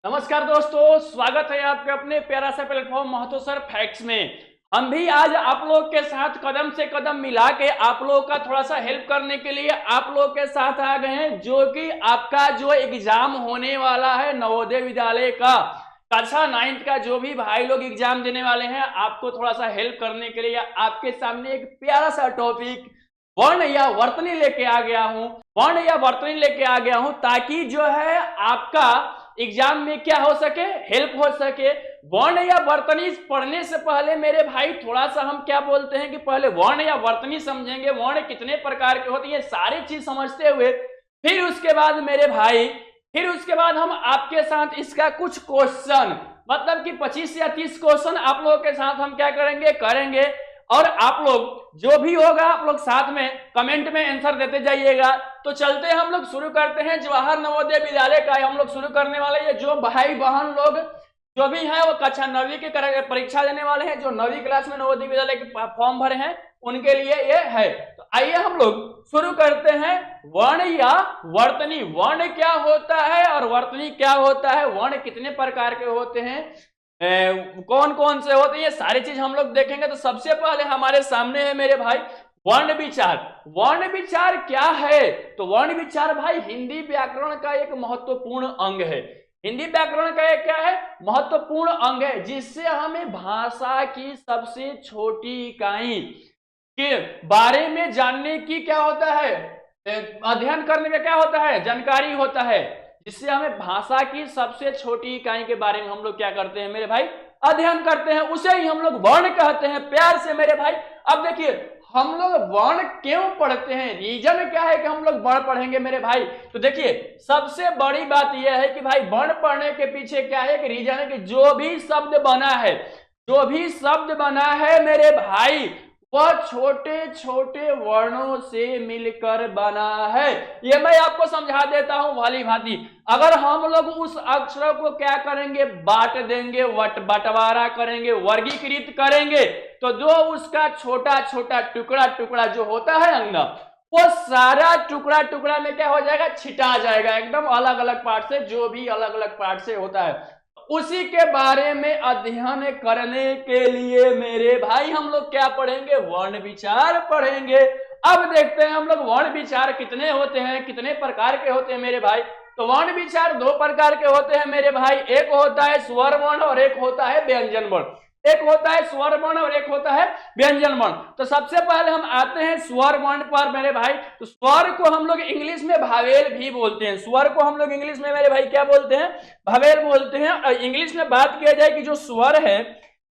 नमस्कार दोस्तों, स्वागत है आपके अपने प्यारा सा प्लेटफॉर्म महतो सर फैक्ट्स में। हम भी आज आप लोग के साथ कदम से कदम मिला के आप लोग का थोड़ा सा हेल्प करने के लिए आप लोग के साथ आ गए हैं, जो कि आपका जो एग्जाम होने वाला है नवोदय विद्यालय का कक्षा 9 का जो भी भाई लोग एग्जाम देने वाले हैं, आपको थोड़ा सा हेल्प करने के लिए आपके सामने एक प्यारा सा टॉपिक वर्ण या वर्तनी लेके आ गया हूं। वर्ण या वर्तनी लेके आ गया हूं ताकि जो है आपका एग्जाम में क्या हो सके, हेल्प हो सके। वर्ण या वर्तनी पढ़ने से पहले मेरे भाई थोड़ा सा हम क्या बोलते हैं कि पहले वर्ण या वर्तनी समझेंगे, वर्ण कितने प्रकार के होते हैं, सारी चीज समझते हुए फिर उसके बाद मेरे भाई उसके बाद हम आपके साथ इसका कुछ क्वेश्चन मतलब कि 25 या 30 क्वेश्चन आप लोगों के साथ हम क्या करेंगे और आप लोग जो भी होगा आप लोग साथ में कमेंट में आंसर देते जाइएगा। तो चलते हैं, हम लोग शुरू करते हैं। जवाहर नवोदय विद्यालय का हम लोग शुरू करने वाले हैं। जो भाई बहन लोग जो भी है वो कक्षा 9वीं की परीक्षा देने वाले हैं, जो 9वीं क्लास में नवोदय विद्यालय के फॉर्म भरे हैं उनके लिए ये है। तो आइए हम लोग शुरू करते हैं। वर्ण या वर्तनी, वर्ण क्या होता है और वर्तनी क्या होता है, वर्ण कितने प्रकार के होते हैं, कौन कौन से होते हैं, ये सारी चीज हम लोग देखेंगे। तो सबसे पहले हमारे सामने है मेरे भाई वर्ण विचार। वर्ण विचार क्या है? तो वर्ण विचार भाई हिंदी व्याकरण का एक महत्वपूर्ण अंग है। हिंदी व्याकरण का एक क्या है? महत्वपूर्ण अंग है, जिससे हमें भाषा की सबसे छोटी इकाई के बारे में जानने की क्या होता है, अध्ययन करने का क्या होता है, जानकारी होता है। जिससे हमें भाषा की सबसे छोटी इकाई के बारे में हम लोग क्या करते हैं मेरे भाई, अध्ययन करते हैं, उसे ही हम लोग वर्ण कहते हैं प्यार से मेरे भाई। अब देखिए हम लोग वर्ण क्यों पढ़ते हैं, रीजन क्या है कि हम लोग वर्ण पढ़ेंगे मेरे भाई। तो देखिए सबसे बड़ी बात यह है कि भाई वर्ण पढ़ने के पीछे क्या है कि रीजन है कि जो भी शब्द बना है मेरे भाई वह छोटे छोटे वर्णों से मिलकर बना है। ये मैं आपको समझा देता हूं भली भांति। अगर हम लोग उस अक्षर को क्या करेंगे, बांट देंगे, बंटवारा करेंगे, वर्गीकृत करेंगे, तो जो उसका छोटा छोटा टुकड़ा जो होता है अंग, वो सारा टुकड़ा में क्या हो जाएगा, छिटा जाएगा एकदम अलग अलग पार्ट से, जो भी अलग अलग पार्ट से होता है। उसी के बारे में अध्ययन करने के लिए मेरे भाई हम लोग क्या पढ़ेंगे, वर्ण विचार पढ़ेंगे। अब देखते हैं हम लोग वर्ण विचार कितने होते हैं, कितने प्रकार के होते हैं मेरे भाई। तो वर्ण विचार दो प्रकार के होते हैं मेरे भाई, एक होता है स्वर वर्ण और एक होता है व्यंजन वर्ण। एक होता है स्वर वर्ण और एक होता है व्यंजन वर्ण। तो सबसे पहले हम आते हैं स्वर वर्ण पर मेरे भाई। तो स्वर को हम लोग इंग्लिश में भावेल भी बोलते हैं। स्वर को हम लोग इंग्लिश में मेरे भाई क्या बोलते हैं, भावेल बोलते हैं। और इंग्लिश में बात किया जाए कि जो स्वर है,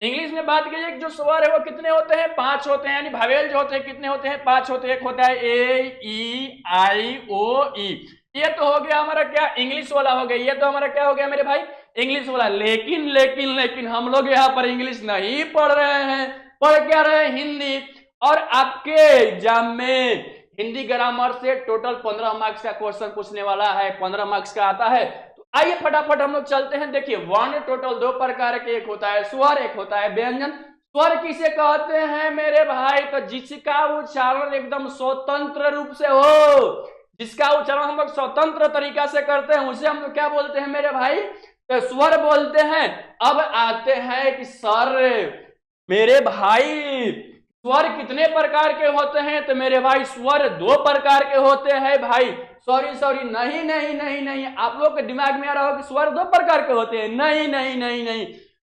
इंग्लिश में बात की जाए कि जो स्वर है वो कितने होते हैं, 5 होते हैं। यानी भावेल जो होते हैं कितने होते हैं, 5 होते हैं। एक होता है ए, ई, आई, ओ, ई। ये तो हो गया हमारा क्या, इंग्लिश वाला हो गया। ये तो हमारा क्या हो गया मेरे भाई, इंग्लिश वाला। लेकिन हम लोग यहाँ पर इंग्लिश नहीं पढ़ रहे हैं, पढ़ क्या रहे हैं, हिंदी। और आपके एग्जाम में हिंदी ग्रामर से टोटल 15 मार्क्स का क्वेश्चन पूछने वाला है, 15 मार्क्स का आता है। तो आइए फटाफट हम लोग चलते हैं। देखिए वर्ण टोटल 2 प्रकार के, एक होता है स्वर, एक होता है व्यंजन। स्वर किसे कहते हैं मेरे भाई, तो जिसका उच्चारण एकदम स्वतंत्र रूप से हो, जिसका उच्चारण हम लोग स्वतंत्र तरीका से करते हैं, उसे हम लोग क्या बोलते हैं मेरे भाई, तो स्वर बोलते हैं। अब आते हैं कि सर मेरे भाई स्वर कितने प्रकार के होते हैं, तो मेरे भाई स्वर 2 प्रकार के होते हैं भाई। सॉरी नहीं, आप लोग के दिमाग में आ रहा हो कि स्वर 2 प्रकार के होते हैं। नहीं,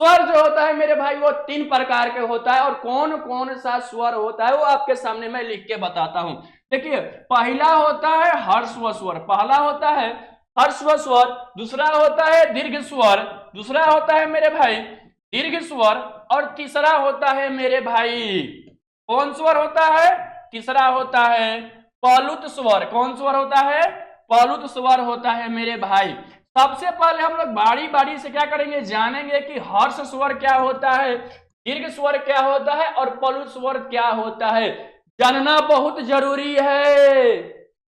स्वर जो होता है मेरे भाई वो 3 प्रकार के होता है। और कौन कौन सा स्वर होता है वो आपके सामने मैं लिख के बताता हूं। देखिए पहला होता है ह्रस्व स्वर, पहला होता है ह्रस्व स्वर। दूसरा होता है दीर्घ स्वर, दूसरा होता है मेरे भाई दीर्घ स्वर। और तीसरा होता है मेरे भाई, कौन स्वर होता है, तीसरा होता है प्लुत स्वर। कौन स्वर होता है, प्लुत स्वर होता है मेरे भाई। सबसे पहले हम लोग बारी बारी से क्या करेंगे, जानेंगे कि हर्ष स्वर क्या होता है, दीर्घ स्वर क्या होता है और प्लुत स्वर क्या होता है। जानना बहुत जरूरी है।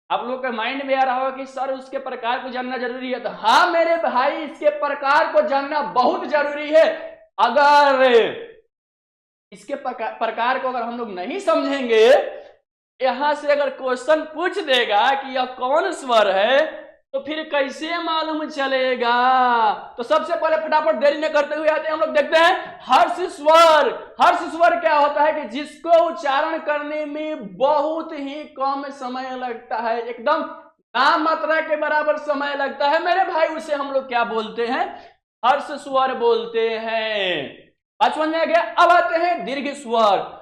आप लोग के माइंड में आ रहा होगा कि सर उसके प्रकार को जानना जरूरी है। तो हाँ मेरे भाई, इसके प्रकार को जानना बहुत जरूरी है। अगर इसके प्रकार को अगर हम लोग नहीं समझेंगे, यहां से अगर क्वेश्चन पूछ देगा कि यह कौन स्वर है, तो फिर कैसे मालूम चलेगा? तो सबसे पहले फटाफट देरी न करते हुए आते हैं, हम लोग देखते हैं हर्ष स्वर। हर्ष स्वर क्या होता है कि जिसको उच्चारण करने में बहुत ही कम समय लगता है, एकदम नाम मात्रा के बराबर समय लगता है मेरे भाई, उसे हम लोग क्या बोलते हैं? हर्ष स्वर बोलते हैं। बात समझ में आ गया? अब आते हैं दीर्घ स्वर।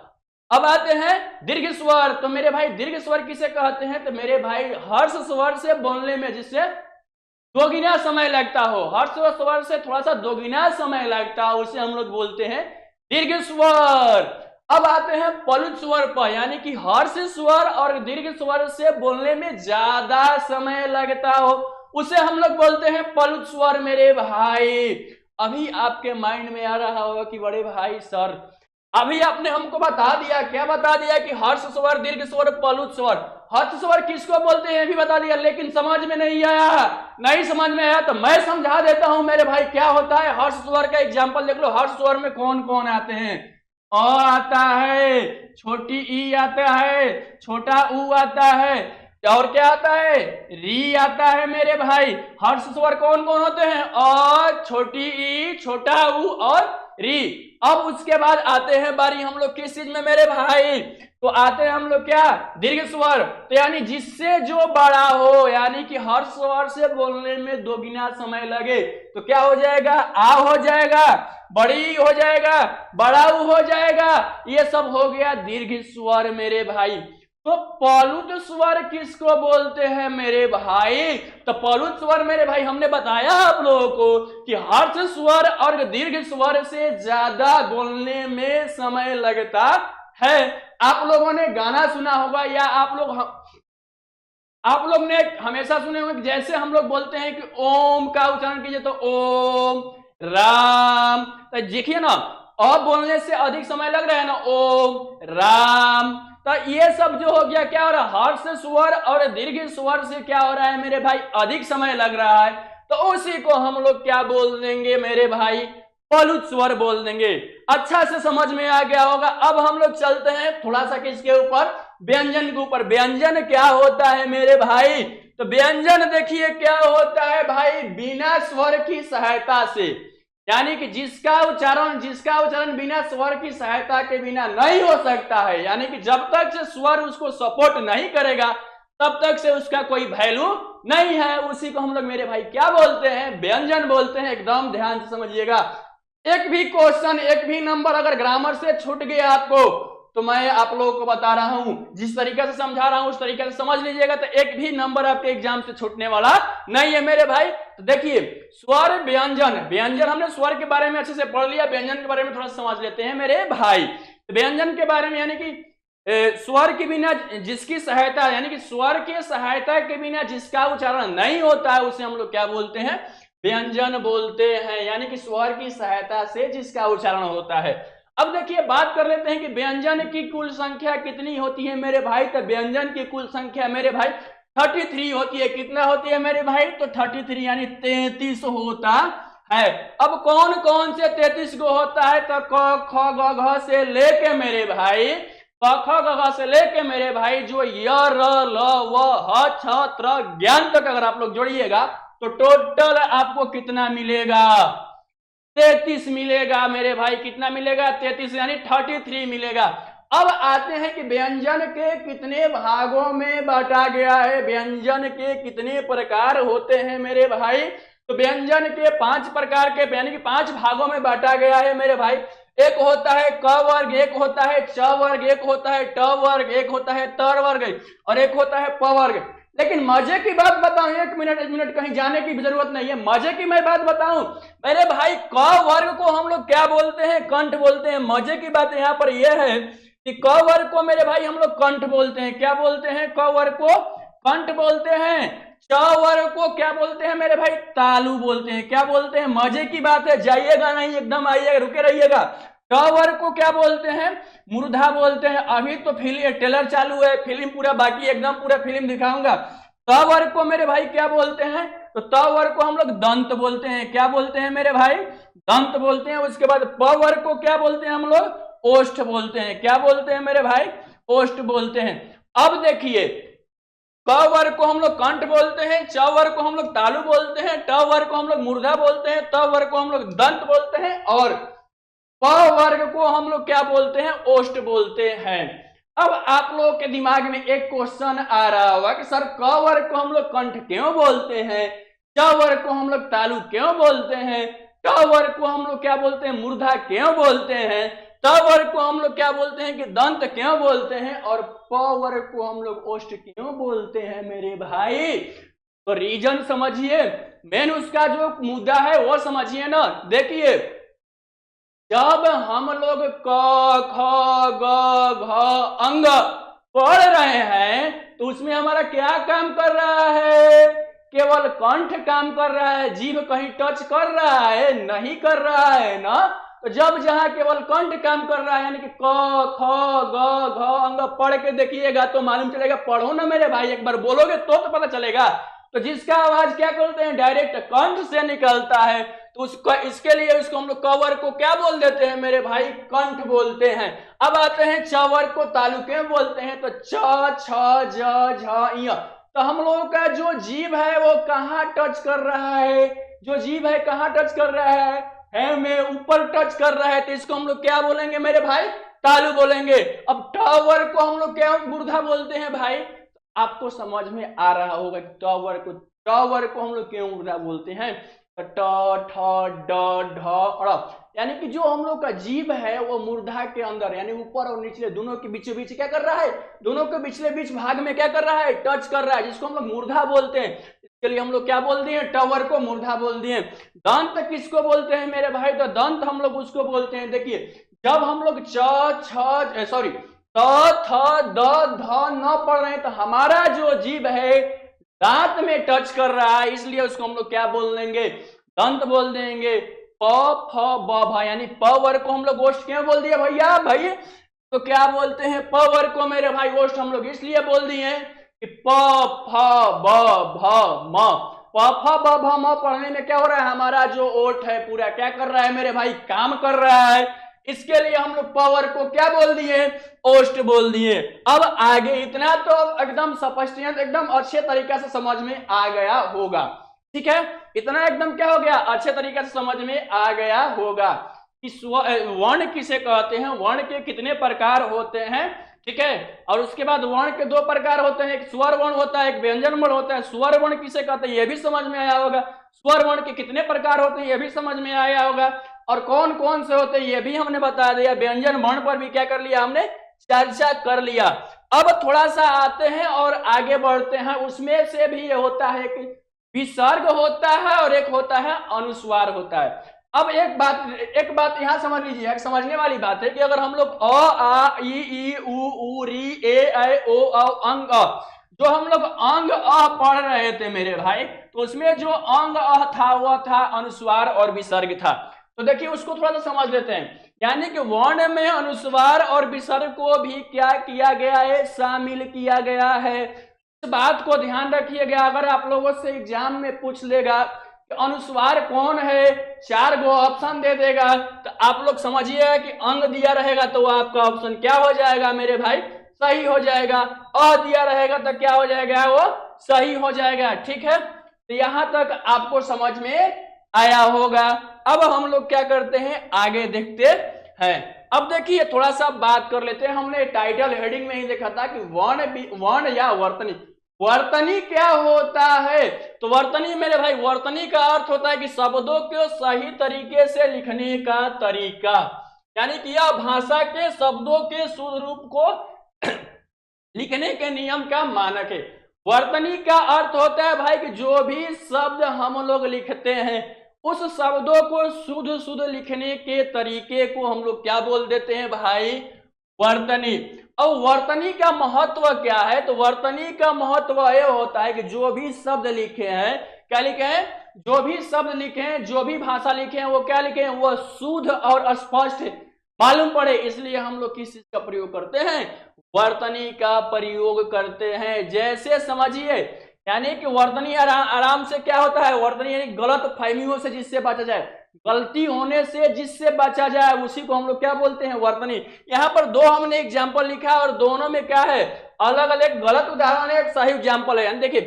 अब आते हैं दीर्घ स्वर। तो मेरे भाई दीर्घ स्वर किसे कहते हैं? तो मेरे भाई हर्ष स्वर से बोलने में जिससे दोगुना समय लगता हो, हर्ष स्वर से थोड़ा सा दोगुना समय लगता हो, उसे हम लोग बोलते हैं दीर्घ स्वर। अब आते हैं पलुत स्वर पर, यानी कि हर्ष स्वर और दीर्घ स्वर से बोलने में ज्यादा समय लगता हो, उसे हम लोग बोलते हैं पलुत स्वर मेरे भाई। अभी आपके माइंड में आ रहा होगा कि बड़े भाई सर अभी आपने हमको बता दिया, क्या बता दिया कि हर्ष स्वर, दीर्घ स्वर, पलुत स्वर। हर्ष स्वर किसको बोलते हैं भी बता दिया, लेकिन समझ में नहीं आया। नहीं समझ में आया तो मैं समझा देता हूं मेरे भाई क्या होता है हर्ष स्वर का। एग्जांपल देख लो, हर्ष स्वर में कौन कौन आते हैं? अ आता है, छोटी ई आता है, छोटा ऊ आता है, और क्या आता है? री आता है मेरे भाई। हर्ष स्वर कौन कौन होते हैं? अ, छोटी ई, छोटा ऊ और री। अब उसके बाद आते हैं बारी हम लोग किस चीज में मेरे भाई? तो आते हैं हम लोग क्या? दीर्घ स्वर। तो यानी जिससे जो बड़ा हो, यानी कि हर स्वर से बोलने में दोगुना समय लगे, तो क्या हो जाएगा? आ हो जाएगा, बड़ी हो जाएगा, बड़ा ऊ हो जाएगा, ये सब हो गया दीर्घ स्वर मेरे भाई। तो पलुत स्वर किसको बोलते हैं मेरे भाई? तो पलुत स्वर मेरे भाई हमने बताया आप लोगों को कि हर्ष स्वर और दीर्घ स्वर से ज्यादा बोलने में समय लगता है। आप लोगों ने गाना सुना होगा, या आप लोग ने हमेशा सुने होंगे जैसे हम लोग बोलते हैं कि ओम का उच्चारण कीजिए, तो ओम राम। तो देखिए ना, अ बोलने से अधिक समय लग रहा है ना, ओम राम। तो ये सब जो हो गया, क्या हो रहा है? हर्ष स्वर और दीर्घ स्वर से क्या हो रहा है मेरे भाई? अधिक समय लग रहा है, तो उसी को हम लोग क्या बोल देंगे मेरे भाई? पलुत स्वर बोल देंगे। अच्छा से समझ में आ गया होगा। अब हम लोग चलते हैं थोड़ा सा किसके ऊपर? व्यंजन के ऊपर। व्यंजन क्या होता है मेरे भाई? तो व्यंजन देखिए क्या होता है भाई, बिना स्वर की सहायता से, यानी कि जिसका उच्चारण बिना स्वर की सहायता के बिना नहीं हो सकता है, यानी कि जब तक से स्वर उसको सपोर्ट नहीं करेगा तब तक से उसका कोई वैल्यू नहीं है। उसी को हम लोग मेरे भाई क्या बोलते हैं? व्यंजन बोलते हैं। एकदम ध्यान से समझिएगा। एक भी क्वेश्चन, एक भी नंबर अगर ग्रामर से छूट गया आपको, तो मैं आप लोगों को बता रहा हूं, जिस तरीके से समझा रहा हूं उस तरीके से समझ लीजिएगा, तो एक भी नंबर आपके एग्जाम से छूटने वाला नहीं है मेरे भाई। तो देखिए, स्वर, व्यंजन। व्यंजन हमने स्वर के बारे में अच्छे से पढ़ लिया, व्यंजन के बारे में थोड़ा समझ लेते हैं मेरे भाई। व्यंजन के बारे में, यानी कि स्वर के बिना जिसकी सहायता, यानी कि स्वर के सहायता के बिना जिसका उच्चारण नहीं होता है, उसे हम लोग क्या बोलते हैं? व्यंजन बोलते हैं। यानी कि स्वर की सहायता से जिसका उच्चारण होता है। अब देखिए, बात कर लेते हैं कि व्यंजन की कुल संख्या कितनी होती है मेरे भाई? तो व्यंजन की कुल संख्या मेरे भाई 33 होती है। कितना होती है मेरे भाई? तो 33 यानी 33 होता है। अब कौन कौन से 33 को होता है? तो क ख ग घ से लेके मेरे भाई, क ख ग घ से लेके मेरे भाई जो य र ल व ह छ त्र ज्ञान तक अगर आप लोग जोड़िएगा तो टोटल आपको कितना मिलेगा? 33 मिलेगा मेरे भाई। कितना मिलेगा? 33 यानी 33 मिलेगा। अब आते हैं कि व्यंजन के कितने भागों में बांटा गया है, व्यंजन के कितने प्रकार होते हैं मेरे भाई? तो व्यंजन के 5 प्रकार के, यानी कि 5 भागों में बांटा गया है मेरे भाई। एक होता है क वर्ग, एक होता है च वर्ग, एक होता है ट वर्ग, एक होता है त वर्ग, और एक होता है प वर्ग। लेकिन मजे की बात बताऊं, एक मिनट कहीं जाने की जरूरत नहीं है, मजे की मैं बात बताऊं मेरे भाई, क वर्ग को हम लोग क्या बोलते हैं? कंठ बोलते हैं। मजे की बात यहाँ पर यह है कि क वर्ग को मेरे भाई हम लोग कंठ बोलते हैं। क्या बोलते हैं? क वर्ग को कंठ बोलते हैं। च वर्ग को क्या बोलते हैं मेरे भाई? तालु बोलते हैं। क्या बोलते हैं? मजे की बात है, जाइएगा नहीं, एकदम आइएगा, रुके रहिएगा। ट वर्ग को क्या बोलते हैं? मूर्धा बोलते हैं। अभी तो फिल्म ट्रेलर चालू है, फिल्म पूरा बाकी, एकदम पूरा फिल्म दिखाऊंगा। त वर्ग को मेरे भाई क्या बोलते हैं? तो त वर्ग को हम लोग दंत बोलते हैं। क्या बोलते हैं मेरे भाई? दंत बोलते हैं। उसके बाद प वर्ग को क्या बोलते हैं हम लोग? ओष्ठ बोलते हैं। क्या बोलते हैं मेरे भाई? ओष्ठ बोलते हैं। अब देखिए, क वर्ग को हम लोग कंठ बोलते हैं, च वर्ग को हम लोग तालु बोलते हैं, ट वर्ग को हम लोग मूर्धा बोलते हैं, त वर्ग को हम लोग दंत बोलते हैं और प वर्ग को हम लोग क्या बोलते हैं, ओष्ठ बोलते हैं। अब आप लोगों के दिमाग में एक क्वेश्चन आ रहा होगा कि सर क वर्ग को हम लोग कंठ क्यों बोलते हैं, च वर्ग को हम लोग तालु क्यों बोलते हैं, ट वर्ग को हम लोग क्या बोलते हैं, मूर्धा क्यों बोलते हैं, त वर्ग को हम लोग क्या बोलते हैं कि दंत क्यों बोलते हैं और प वर्ग को हम लोग ओष्ठ क्यों बोलते हैं मेरे भाई। तो रीजन समझिए, मेन उसका जो मुद्दा है वो समझिए ना। देखिए जब हम लोग क ख ग घ अंग पढ़ रहे हैं तो उसमें हमारा क्या काम कर रहा है, केवल कंठ काम कर रहा है, जीभ कहीं टच कर रहा है, नहीं कर रहा है ना। तो जब जहां केवल कंठ काम कर रहा है यानी कि क ख ग घ अंग पढ़ के देखिएगा तो मालूम चलेगा। पढ़ो ना मेरे भाई, एक बार बोलोगे तो पता चलेगा। तो जिसका आवाज क्या करते हैं, डायरेक्ट कंठ से निकलता है, तो उसका इसके लिए उसको हम लोग कवर को क्या बोल देते हैं मेरे भाई, कंठ बोलते हैं। अब आते हैं चवर को तालु क्यों बोलते हैं, तो च छ ज झ य। तो हम लोगों का जो जीभ है वो कहाँ टच कर रहा है, जो जीभ है कहाँ टच कर रहा है में ऊपर टच कर रहा है, तो इसको हम लोग क्या बोलेंगे मेरे भाई, तालु बोलेंगे। अब टावर को हम लोग क्या मूर्धा बोलते हैं भाई। आपको समझ में आ रहा होगा टावर को हम लोग क्यों मूर्धा बोलते हैं। ट ठ ड ढ ड़ यानी कि जो हम लोग का जीभ है वो मूर्धा के अंदर यानी ऊपर और निचले दोनों के बीचों बीच क्या कर रहा है, दोनों के पिछले बीच भाग में क्या कर रहा है, टच कर रहा है, जिसको हम लोग मूर्धा बोलते हैं। इसके लिए हम लोग क्या बोल दिए, टावर को मूर्धा बोल दिए। दंत किसको बोलते हैं मेरे भाई, तो दंत हम लोग उसको बोलते हैं। देखिए जब हम लोग त थ द ध न पढ़ रहे हैं तो हमारा जो जीभ है दांत में टच कर रहा है, इसलिए उसको हम लोग क्या बोल देंगे, दंत बोल देंगे। प फ ब भ यानी प वर्ग को हम लोग ओष्ठ क्यों बोल दिया भैया भाई, तो क्या बोलते हैं प वर्ग को मेरे भाई ओष्ठ हम लोग इसलिए बोल दिए कि प फ ब भ म, प फ ब भ म पढ़ने में क्या हो रहा है, हमारा जो ओठ है पूरा क्या कर रहा है मेरे भाई, काम कर रहा है। इसके लिए हम लोग पावर को क्या बोल दिए, ओष्ठ बोल दिए। अब आगे इतना तो एकदम स्पष्ट एकदम अच्छे तरीके से समझ में आ गया होगा, ठीक है। इतना एकदम क्या हो गया, अच्छे तरीके से समझ में आ गया होगा कि वर्ण किसे कहते हैं, वर्ण के कितने प्रकार होते हैं, ठीक है। और उसके बाद वर्ण के दो प्रकार होते हैं, एक स्वर वर्ण होता है, एक व्यंजन वर्ण होता है। स्वर वर्ण किसे कहते हैं ये भी समझ में आया होगा, स्वर वर्ण के कितने प्रकार होते हैं ये भी समझ में आया होगा, और कौन कौन से होते हैं ये भी हमने बता दिया। व्यंजन वर्ण पर भी क्या कर लिया हमने, चर्चा कर लिया। अब थोड़ा सा आते हैं और आगे बढ़ते हैं। उसमें से भी ये होता है कि विसर्ग होता है और एक होता है अनुस्वार होता है। अब एक बात यहां समझ लीजिए, एक समझने वाली बात है कि अगर हम लोग अ आ ई उ री ए ऐ ओ औ अंग जो हम लोग अंग अ पढ़ रहे थे मेरे भाई, तो उसमें जो अंग अ था वह था अनुस्वार और विसर्ग था। तो देखिए उसको थोड़ा सा समझ लेते हैं। यानी कि वर्ण में अनुस्वार और विसर्ग को भी क्या किया गया है, शामिल किया गया है। इस बात को ध्यान रखिएगा, अगर आप लोगों से एग्जाम में पूछ लेगा कि अनुस्वार कौन है, 4 गो ऑप्शन दे देगा, तो आप लोग समझिएगा कि अंग दिया रहेगा तो आपका ऑप्शन क्या हो जाएगा मेरे भाई, सही हो जाएगा। अ दिया रहेगा तो क्या हो जाएगा, वो सही हो जाएगा, ठीक है। तो यहां तक आपको समझ में आया होगा। अब हम लोग क्या करते हैं, आगे देखते हैं। अब देखिए थोड़ा सा बात कर लेते हैं। हमने टाइटल हेडिंग में ही देखा था कि वर्ण या वर्तनी, वर्तनी क्या होता है। तो वर्तनी मेरे भाई, वर्तनी का अर्थ होता है कि शब्दों को सही तरीके से लिखने का तरीका, यानी कि यह भाषा के शब्दों के शुद्ध रूप को लिखने के नियम का मानक है। वर्तनी का अर्थ होता है भाई कि जो भी शब्द हम लोग लिखते हैं उस शब्दों को शुद्ध लिखने के तरीके को हम लोग क्या बोल देते हैं भाई, वर्तनी। और वर्तनी का महत्व क्या है, तो वर्तनी का महत्व यह होता है कि जो भी शब्द लिखे हैं, क्या लिखे हैं, जो भी शब्द लिखे हैं, जो भी भाषा लिखे हैं वो क्या लिखे हैं, वो शुद्ध और स्पष्ट मालूम पड़े, इसलिए हम लोग किस चीज का प्रयोग करते हैं, वर्तनी का प्रयोग करते हैं। जैसे समझिए, यानी कि वर्तनी आराम से क्या होता है, वर्तनी यानी गलत फहमियों से जिससे बचा जाए, गलती होने से जिससे बचा जाए उसी को हम लोग क्या बोलते हैं, वर्तनी। यहाँ पर दो हमने एग्जाम्पल लिखा और दोनों में क्या है, अलग अलग गलत उदाहरण है, एक सही एग्जाम्पल है। देखिए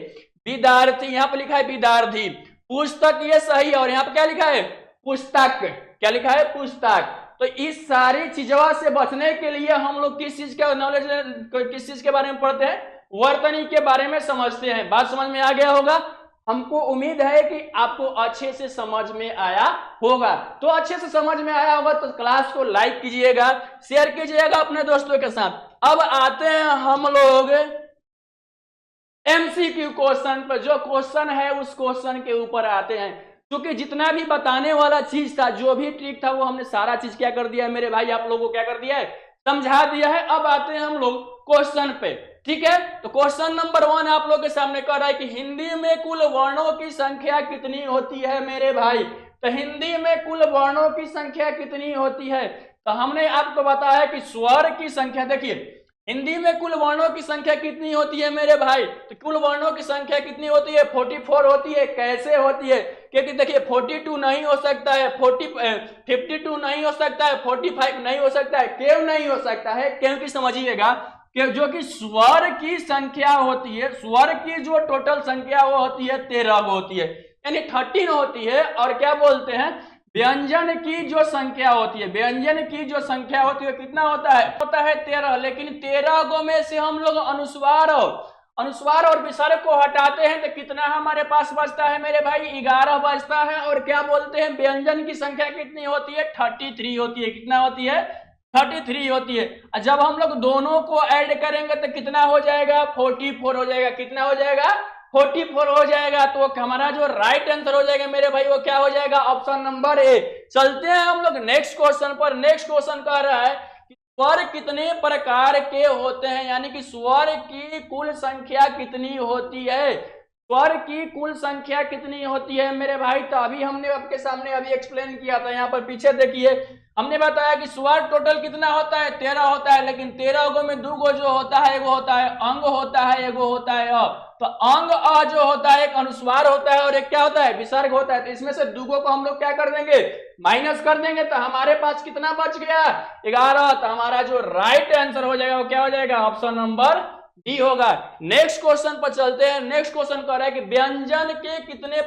विद्यार्थी, यहाँ पे लिखा है विद्यार्थी, पुस्तक ये सही है, और यहाँ पे क्या लिखा है पुस्तक, क्या लिखा है पुस्तक। तो इस सारी चीजों से बचने के लिए हम लोग किस चीज का नॉलेज, किस चीज के बारे में पढ़ते हैं, वर्तनी के बारे में समझते हैं। बात समझ में आ गया होगा, हमको उम्मीद है कि आपको अच्छे से समझ में आया होगा। तो अच्छे से समझ में आया होगा तो क्लास को लाइक कीजिएगा, शेयर कीजिएगा अपने दोस्तों के साथ। अब आते हैं हम लोग एमसीक्यू क्वेश्चन पर। जो क्वेश्चन है उस क्वेश्चन के ऊपर आते हैं, क्योंकि जितना भी बताने वाला चीज था, जो भी ट्रिक था, वो हमने सारा चीज क्या कर दिया है मेरे भाई, आप लोगों को क्या कर दिया है, समझा दिया है। अब आते हैं हम लोग क्वेश्चन पे, ठीक है। तो क्वेश्चन नंबर 1 आप लोग के सामने कह रहा है कि हिंदी में कुल वर्णों की संख्या कितनी होती है मेरे भाई। तो हिंदी में कुल वर्णों की संख्या कितनी होती है, तो हमने आपको बताया कि स्वर की संख्या, देखिए हिंदी में कुल वर्णों की संख्या कितनी होती है मेरे भाई, तो कुल वर्णों की संख्या कितनी होती है, 44 होती है। कैसे होती है, क्योंकि देखिए 42 नहीं हो सकता है, 52 नहीं हो सकता है, 45 नहीं हो सकता है, क्यों नहीं हो सकता है, क्योंकि समझिएगा कि जो कि स्वर की संख्या होती है, स्वर की जो टोटल संख्या वो होती है 13 होती है, यानी 13 होती है। और क्या बोलते हैं, व्यंजन की जो संख्या होती है, व्यंजन की जो संख्या होती है कितना होता है 13। लेकिन 13 गो में से हम लोग अनुस्वार और विसर्ग को हटाते हैं तो कितना हमारे पास बचता है मेरे भाई, 11 बचता है। और क्या बोलते हैं, व्यंजन की संख्या कितनी होती है, 33 होती है। कितना होती है, 33 होती है। जब हम लोग दोनों को ऐड करेंगे तो कितना हो जाएगा, 44 हो जाएगा। कितना हो जाएगा, 44 हो जाएगा। तो हमारा जो राइट आंसर हो जाएगा मेरे भाई वो क्या हो जाएगा, ऑप्शन नंबर ए। चलते हैं हम लोग नेक्स्ट क्वेश्चन पर। नेक्स्ट क्वेश्चन कह रहा है कि स्वर कितने प्रकार के होते हैं, यानी कि स्वर की कुल संख्या कितनी होती है, स्वर की कुल संख्या कितनी होती है मेरे भाई। तो अभी हमने आपके सामने अभी एक्सप्लेन किया था, यहाँ पर पीछे देखिए हमने बताया कि स्वर टोटल कितना होता है, 13 होता है। लेकिन 13 गो में 2 गो जो होता है, एगो होता है अंग होता है, एगो होता है अ। तो अंग अ जो होता है एक अनुस्वार होता है और एक क्या होता है, विसर्ग होता है। तो इसमें से 2 गो को हम लोग क्या कर देंगे, माइनस कर देंगे। तो हमारे पास कितना बच गया, 11। तो हमारा जो राइट आंसर हो जाएगा वो क्या हो जाएगा, ऑप्शन नंबर डी होगा। नेक्स्ट क्वेश्चन पर चलते हैं। नेक्स्ट क्वेश्चन कह रहा है कि व्यंजन के कितने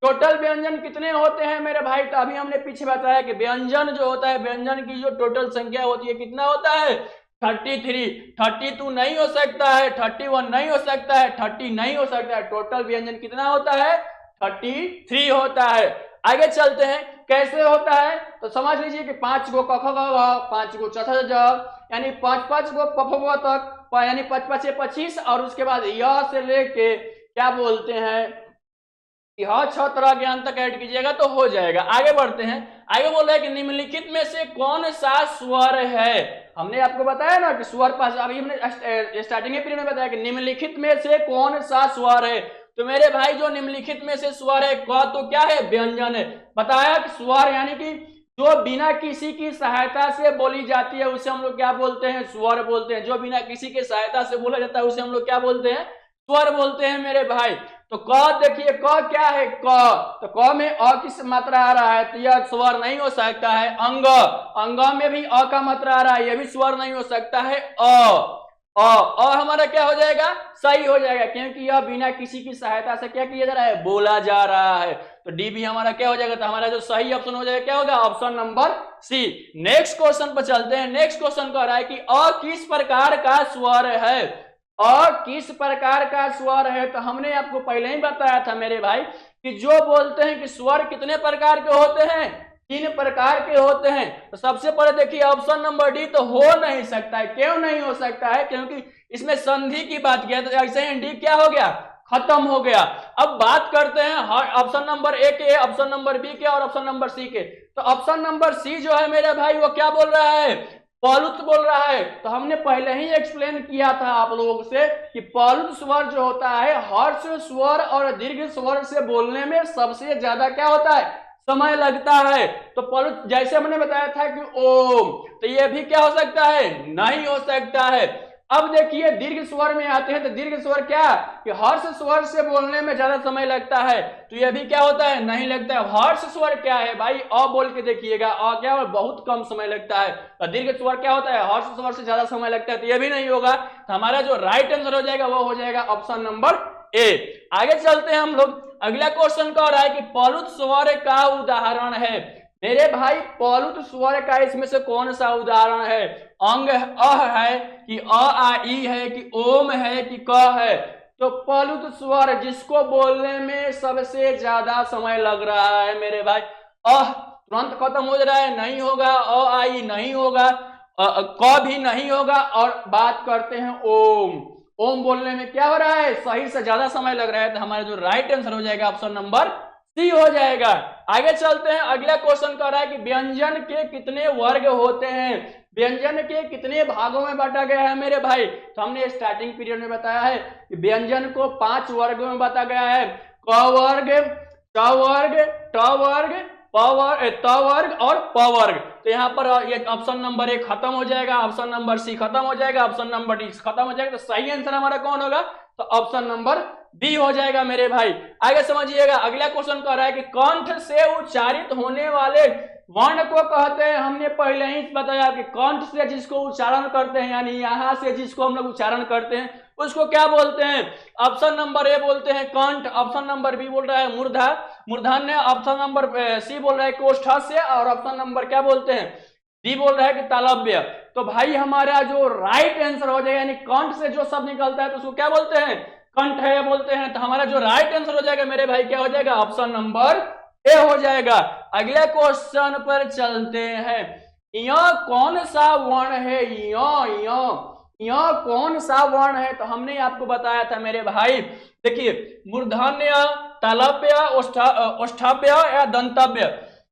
टोटल व्यंजन कितने होते हैं मेरे भाई। तो अभी हमने पीछे बताया कि व्यंजन जो होता है, व्यंजन की जो टोटल संख्या होती है कितना होता है, 33। 32 नहीं हो सकता है, 31 नहीं हो सकता है, 30 नहीं हो सकता है। टोटल व्यंजन कितना होता है, 33 होता है। आगे चलते हैं कैसे होता है, तो समझ लीजिए कि 5 गो क ख ग, 5 गो च छ ज, यानी 5 गो प फ ब तक, यानी 5 5 25। और उसके बाद यह से लेके क्या बोलते हैं, यह 6 तरह ज्ञान तक ऐड कीजिएगा तो हो जाएगा। आगे बढ़ते हैं। आगे बोल रहा है कि निम्नलिखित में से कौन सा स्वर है। हमने आपको बताया ना कि स्वर पास, अभी हमने स्टार्टिंग के पीरियड में बताया कि निम्नलिखित में से कौन सा स्वर है। तो मेरे भाई जो निम्नलिखित में से स्वर है क, तो क्या है, व्यंजन है। बताया कि स्वर यानी कि जो बिना किसी की सहायता से बोली जाती है उसे हम लोग क्या बोलते हैं, स्वर बोलते हैं। जो बिना किसी की सहायता से बोला जाता है उसे हम लोग क्या बोलते हैं, स्वर बोलते हैं मेरे भाई। तो क देखिए, क क्या है, क, तो क में अ की मात्रा आ रहा है तो यह स्वर नहीं हो सकता है। अंग, अंग में भी अ का मात्रा आ रहा है, यह भी स्वर नहीं हो सकता है। अ हमारा क्या हो जाएगा, सही हो जाएगा, क्योंकि यह बिना किसी की सहायता से क्या किया जा रहा है, बोला जा रहा है। तो डी भी हमारा क्या हो जाएगा, तो हमारा जो सही ऑप्शन हो जाएगा क्या होगा, option number C. Next question पर चलते हैं। नेक्स्ट क्वेश्चन कह रहा है कि अ किस प्रकार का स्वर है, अ किस प्रकार का स्वर है। तो हमने आपको पहले ही बताया था मेरे भाई कि जो बोलते हैं कि स्वर कितने प्रकार के होते हैं, 3 प्रकार के होते हैं। तो सबसे पहले देखिए ऑप्शन नंबर डी तो हो नहीं सकता है। क्यों नहीं हो सकता है, क्योंकि इसमें संधि की बात किया तो ऐसे ही डी क्या हो गया, खत्म हो गया। अब बात करते हैं ऑप्शन नंबर ए के, ऑप्शन नंबर बी के और ऑप्शन नंबर सी के। तो ऑप्शन नंबर सी जो है मेरे भाई वो क्या बोल रहा है, पॉलुत बोल रहा है। तो हमने पहले ही एक्सप्लेन किया था आप लोगों से कि पॉलुत स्वर जो होता है, हर्ष स्वर और दीर्घ स्वर से बोलने में सबसे ज्यादा क्या होता है, समय लगता है। तो पॉलुत जैसे हमने बताया था कि ओम, तो ये भी क्या हो सकता है, नहीं हो सकता है। अब देखिए दीर्घ स्वर में आते हैं तो दीर्घ स्वर क्या कि हर्ष स्वर से बोलने में ज्यादा समय लगता है, तो ये भी क्या होता है, नहीं लगता है। हर्ष स्वर क्या है भाई, अ बोल के देखिएगा, अ क्या बहुत कम समय लगता है। तो दीर्घ स्वर क्या होता है, हर्ष स्वर से ज्यादा समय लगता है, तो ये भी नहीं होगा। तो हमारा जो राइट आंसर हो जाएगा वो हो जाएगा ऑप्शन नंबर ए। आगे चलते हैं हम लोग, अगला क्वेश्चन कह रहा है कि पलुत स्वर का उदाहरण है। मेरे भाई पलुत स्वर का इसमें से कौन सा उदाहरण है, अंग अह है कि अ आ ई है कि ओम है कि क है। तो पलुत स्वर जिसको बोलने में सबसे ज्यादा समय लग रहा है मेरे भाई, अह तुरंत खत्म हो रहा है, नहीं होगा, अ आ ई नहीं होगा, क भी नहीं होगा, और बात करते हैं ओम। ओम बोलने में क्या हो रहा है, सही से ज्यादा समय लग रहा है, तो हमारा जो राइट आंसर हो जाएगा ऑप्शन नंबर सी हो जाएगा। आगे चलते हैं, अगला क्वेश्चन कर रहा है कि व्यंजन के कितने वर्ग होते हैं, व्यंजन के कितने भागों में बांटा गया है मेरे भाई। तो हमने स्टार्टिंग पीरियड में बताया है कि व्यंजन को 5 वर्गों में बांटा गया है, क वर्ग, च वर्ग, ट वर्ग, त वर्ग और प वर्ग। तो यहाँ पर ये ऑप्शन नंबर 1 खत्म हो जाएगा, ऑप्शन नंबर सी खत्म हो जाएगा, ऑप्शन नंबर डी खत्म हो जाएगा। तो सही आंसर हमारा कौन होगा, तो ऑप्शन नंबर बी हो जाएगा मेरे भाई। आगे समझिएगा, अगला क्वेश्चन कह रहा है कि कंठ से उच्चारित होने वाले वर्ण को कहते हैं, हमने पहले ही बताया कि कंठ से जिसको उच्चारण करते हैं, यानी यहां से जिसको हम लोग उच्चारण करते हैं उसको क्या बोलते हैं। ऑप्शन नंबर ए बोलते हैं कंठ, ऑप्शन नंबर बी बोल रहा है मूर्धा मूर्धन्य, ऑप्शन नंबर सी बोल रहा है कोष्ठस्य, और ऑप्शन नंबर क्या बोलते हैं, डी बोल रहा है कि तालव्य। तो भाई हमारा जो राइट आंसर हो जाएगा, यानी कंठ से जो शब्द निकलता है तो उसको क्या बोलते हैं, कंठ है बोलते हैं। तो हमारा जो राइट आंसर हो जाएगा मेरे भाई क्या हो जाएगा, ऑप्शन नंबर ए हो जाएगा। अगले क्वेश्चन पर चलते हैं, यह कौन सा वर्ण है, यह कौन सा वर्ण है। तो हमने आपको बताया था मेरे भाई, देखिए मूर्धन्य, तालव्य, ओष्ठव्य या दंतव्य।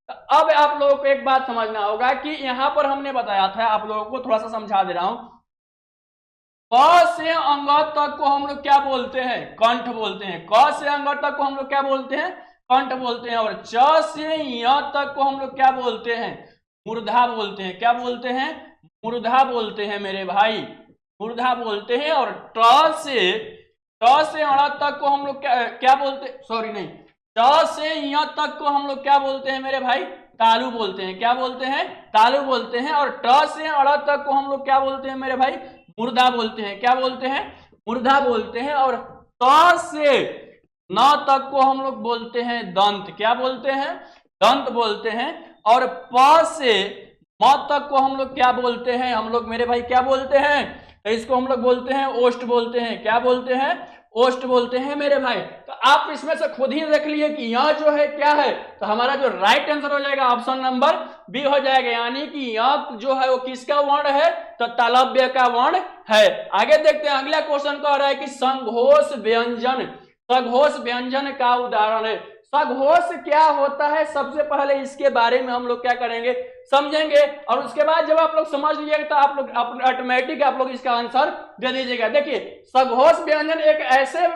अब आप लोगों को एक बात समझना होगा कि यहां पर हमने बताया था, आप लोगों को थोड़ा सा समझा दे रहा हूं, क से अंग तक को हम लोग क्या बोलते हैं, कंठ बोलते हैं। क से अंग तक को हम लोग क्या बोलते हैं, कंठ बोलते हैं। और च से य तक को हम लोग क्या बोलते हैं, मूर्धा बोलते हैं। क्या बोलते हैं, मूर्धा बोलते हैं मेरे भाई, मूर्धा बोलते हैं। और ट से अण तक को हम लोग क्या बोलते, सॉरी नहीं, ट से य तक को हम लोग क्या बोलते हैं मेरे भाई, तालु बोलते हैं। क्या बोलते हैं, तालु बोलते हैं। और ट से अड़ तक को हम लोग क्या बोलते हैं मेरे भाई, मुर्दा बोलते हैं। क्या बोलते हैं, मुर्दा बोलते हैं। और त से न तक को हम लोग बोलते हैं दंत। क्या बोलते हैं, दंत बोलते हैं। और प से म तक को हम लोग क्या बोलते हैं, हम लोग मेरे भाई क्या बोलते हैं, तो इसको हम लोग बोलते हैं ओष्ठ बोलते हैं। क्या बोलते हैं, ओष्ठ बोलते हैं मेरे भाई। तो आप इसमें से खुद ही देख लिए कि यह जो है क्या है, तो हमारा जो राइट आंसर हो जाएगा ऑप्शन नंबर बी हो जाएगा, यानी कि यह जो है वो किसका वर्ण है, तो तालव्य का वर्ण है। आगे देखते हैं, अगला क्वेश्चन कह रहा है कि संघोष व्यंजन, सघोष व्यंजन का उदाहरण है। सघोष क्या होता है, सबसे पहले इसके बारे में हम लोग क्या करेंगे, समझेंगे। और उसके बाद जब आप लोग समझ लीजिएगा तो आप लोग ऑटोमेटिक आप लोग इसका आंसर दे दीजिएगा। देखिए सघोष व्यंजन एक ऐसे,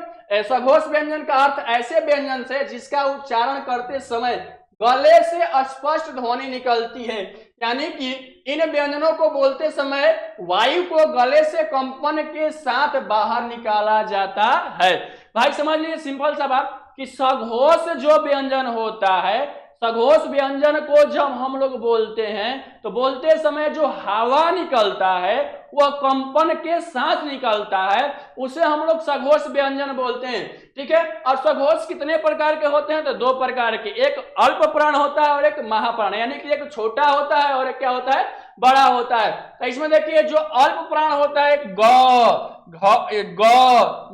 सघोष व्यंजन का अर्थ ऐसे व्यंजन से जिसका उच्चारण करते समय गले से स्पष्ट ध्वनि निकलती है, यानी कि इन व्यंजनों को बोलते समय वायु को गले से कंपन के साथ बाहर निकाला जाता है। भाई समझ लीजिए सिंपल सा बात कि सघोष जो व्यंजन होता है, सघोष व्यंजन को जब हम लोग बोलते हैं तो बोलते समय जो हवा निकलता है वह कंपन के साथ निकलता है, उसे हम लोग सघोष व्यंजन बोलते हैं। ठीक है, और सघोष कितने प्रकार के होते हैं, तो 2 प्रकार के, एक अल्प प्राण होता है और एक महाप्राण, यानी कि एक छोटा होता है और एक क्या होता है, बड़ा होता है। तो इसमें देखिए जो अल्प प्राण होता है, ग,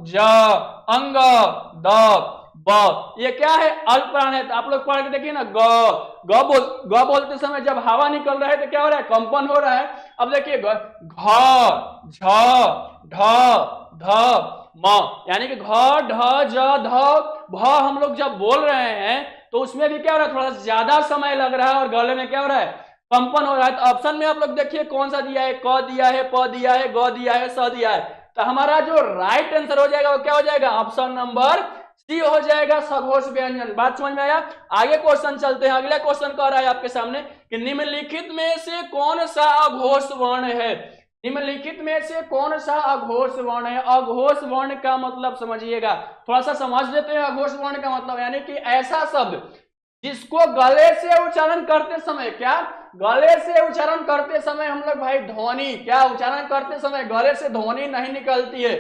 ज, अंग, द, ब, ये क्या है, अल्प प्राण है। तो आप लोग पढ़ के देखिए ना, ग बोलते समय जब हवा निकल रहा है तो क्या हो रहा है, कंपन हो रहा है। अब देखिए घ, झ, ढ, ध, म, यानी कि घ, ढ, ज, ध, भ हम लोग जब बोल रहे हैं तो उसमें भी क्या हो रहा है, थोड़ा सा ज्यादा समय लग रहा है और गले में क्या हो रहा है, कंपन हो रहा है। तो ऑप्शन में आप लोग देखिए कौन सा दिया है, क दिया है, प दिया है, ग दिया है, स दिया है। तो हमारा जो राइट आंसर हो जाएगा वो क्या हो जाएगा, ऑप्शन नंबर सी हो जाएगा, सघोष व्यंजन। बात समझ में आया। आगे क्वेश्चन चलते हैं, अगला क्वेश्चन कह रहा है आपके सामने कि निम्नलिखित में से कौन सा अघोष वर्ण है, निम्नलिखित में से कौन सा अघोष वर्ण है? अघोष वर्ण का मतलब समझिएगा, थोड़ा सा समझ लेते हैं। अघोष वर्ण का मतलब यानी कि ऐसा शब्द जिसको गले से उच्चारण करते समय, क्या गले से उच्चारण करते समय हम लोग भाई ध्वनि, क्या उच्चारण करते समय गले से ध्वनि नहीं निकलती है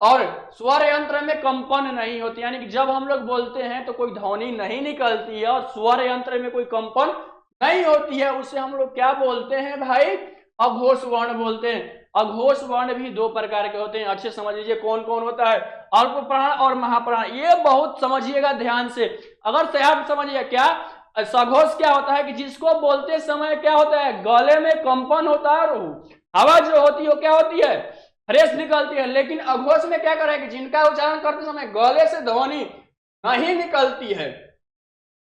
और स्वर यंत्र में कंपन नहीं होती, यानी कि जब हम लोग बोलते हैं तो कोई ध्वनि नहीं निकलती है और स्वर यंत्र में कोई कंपन नहीं होती है, उसे हम लोग क्या बोलते हैं भाई? अघोष वर्ण बोलते हैं। अघोष वर्ण भी दो प्रकार के होते हैं, अच्छे समझ लीजिए कौन कौन होता है, अल्प प्राण और महाप्राण। ये बहुत समझिएगा ध्यान से, अगर से आप समझिए क्या सघोष क्या होता है कि जिसको बोलते समय क्या होता है, गले में कंपन होता है और हवा जो होती है वो क्या होती है, फ्रेश निकलती है। लेकिन अघोष में क्या करें कि जिनका उच्चारण करते समय गले से ध्वनि नहीं निकलती है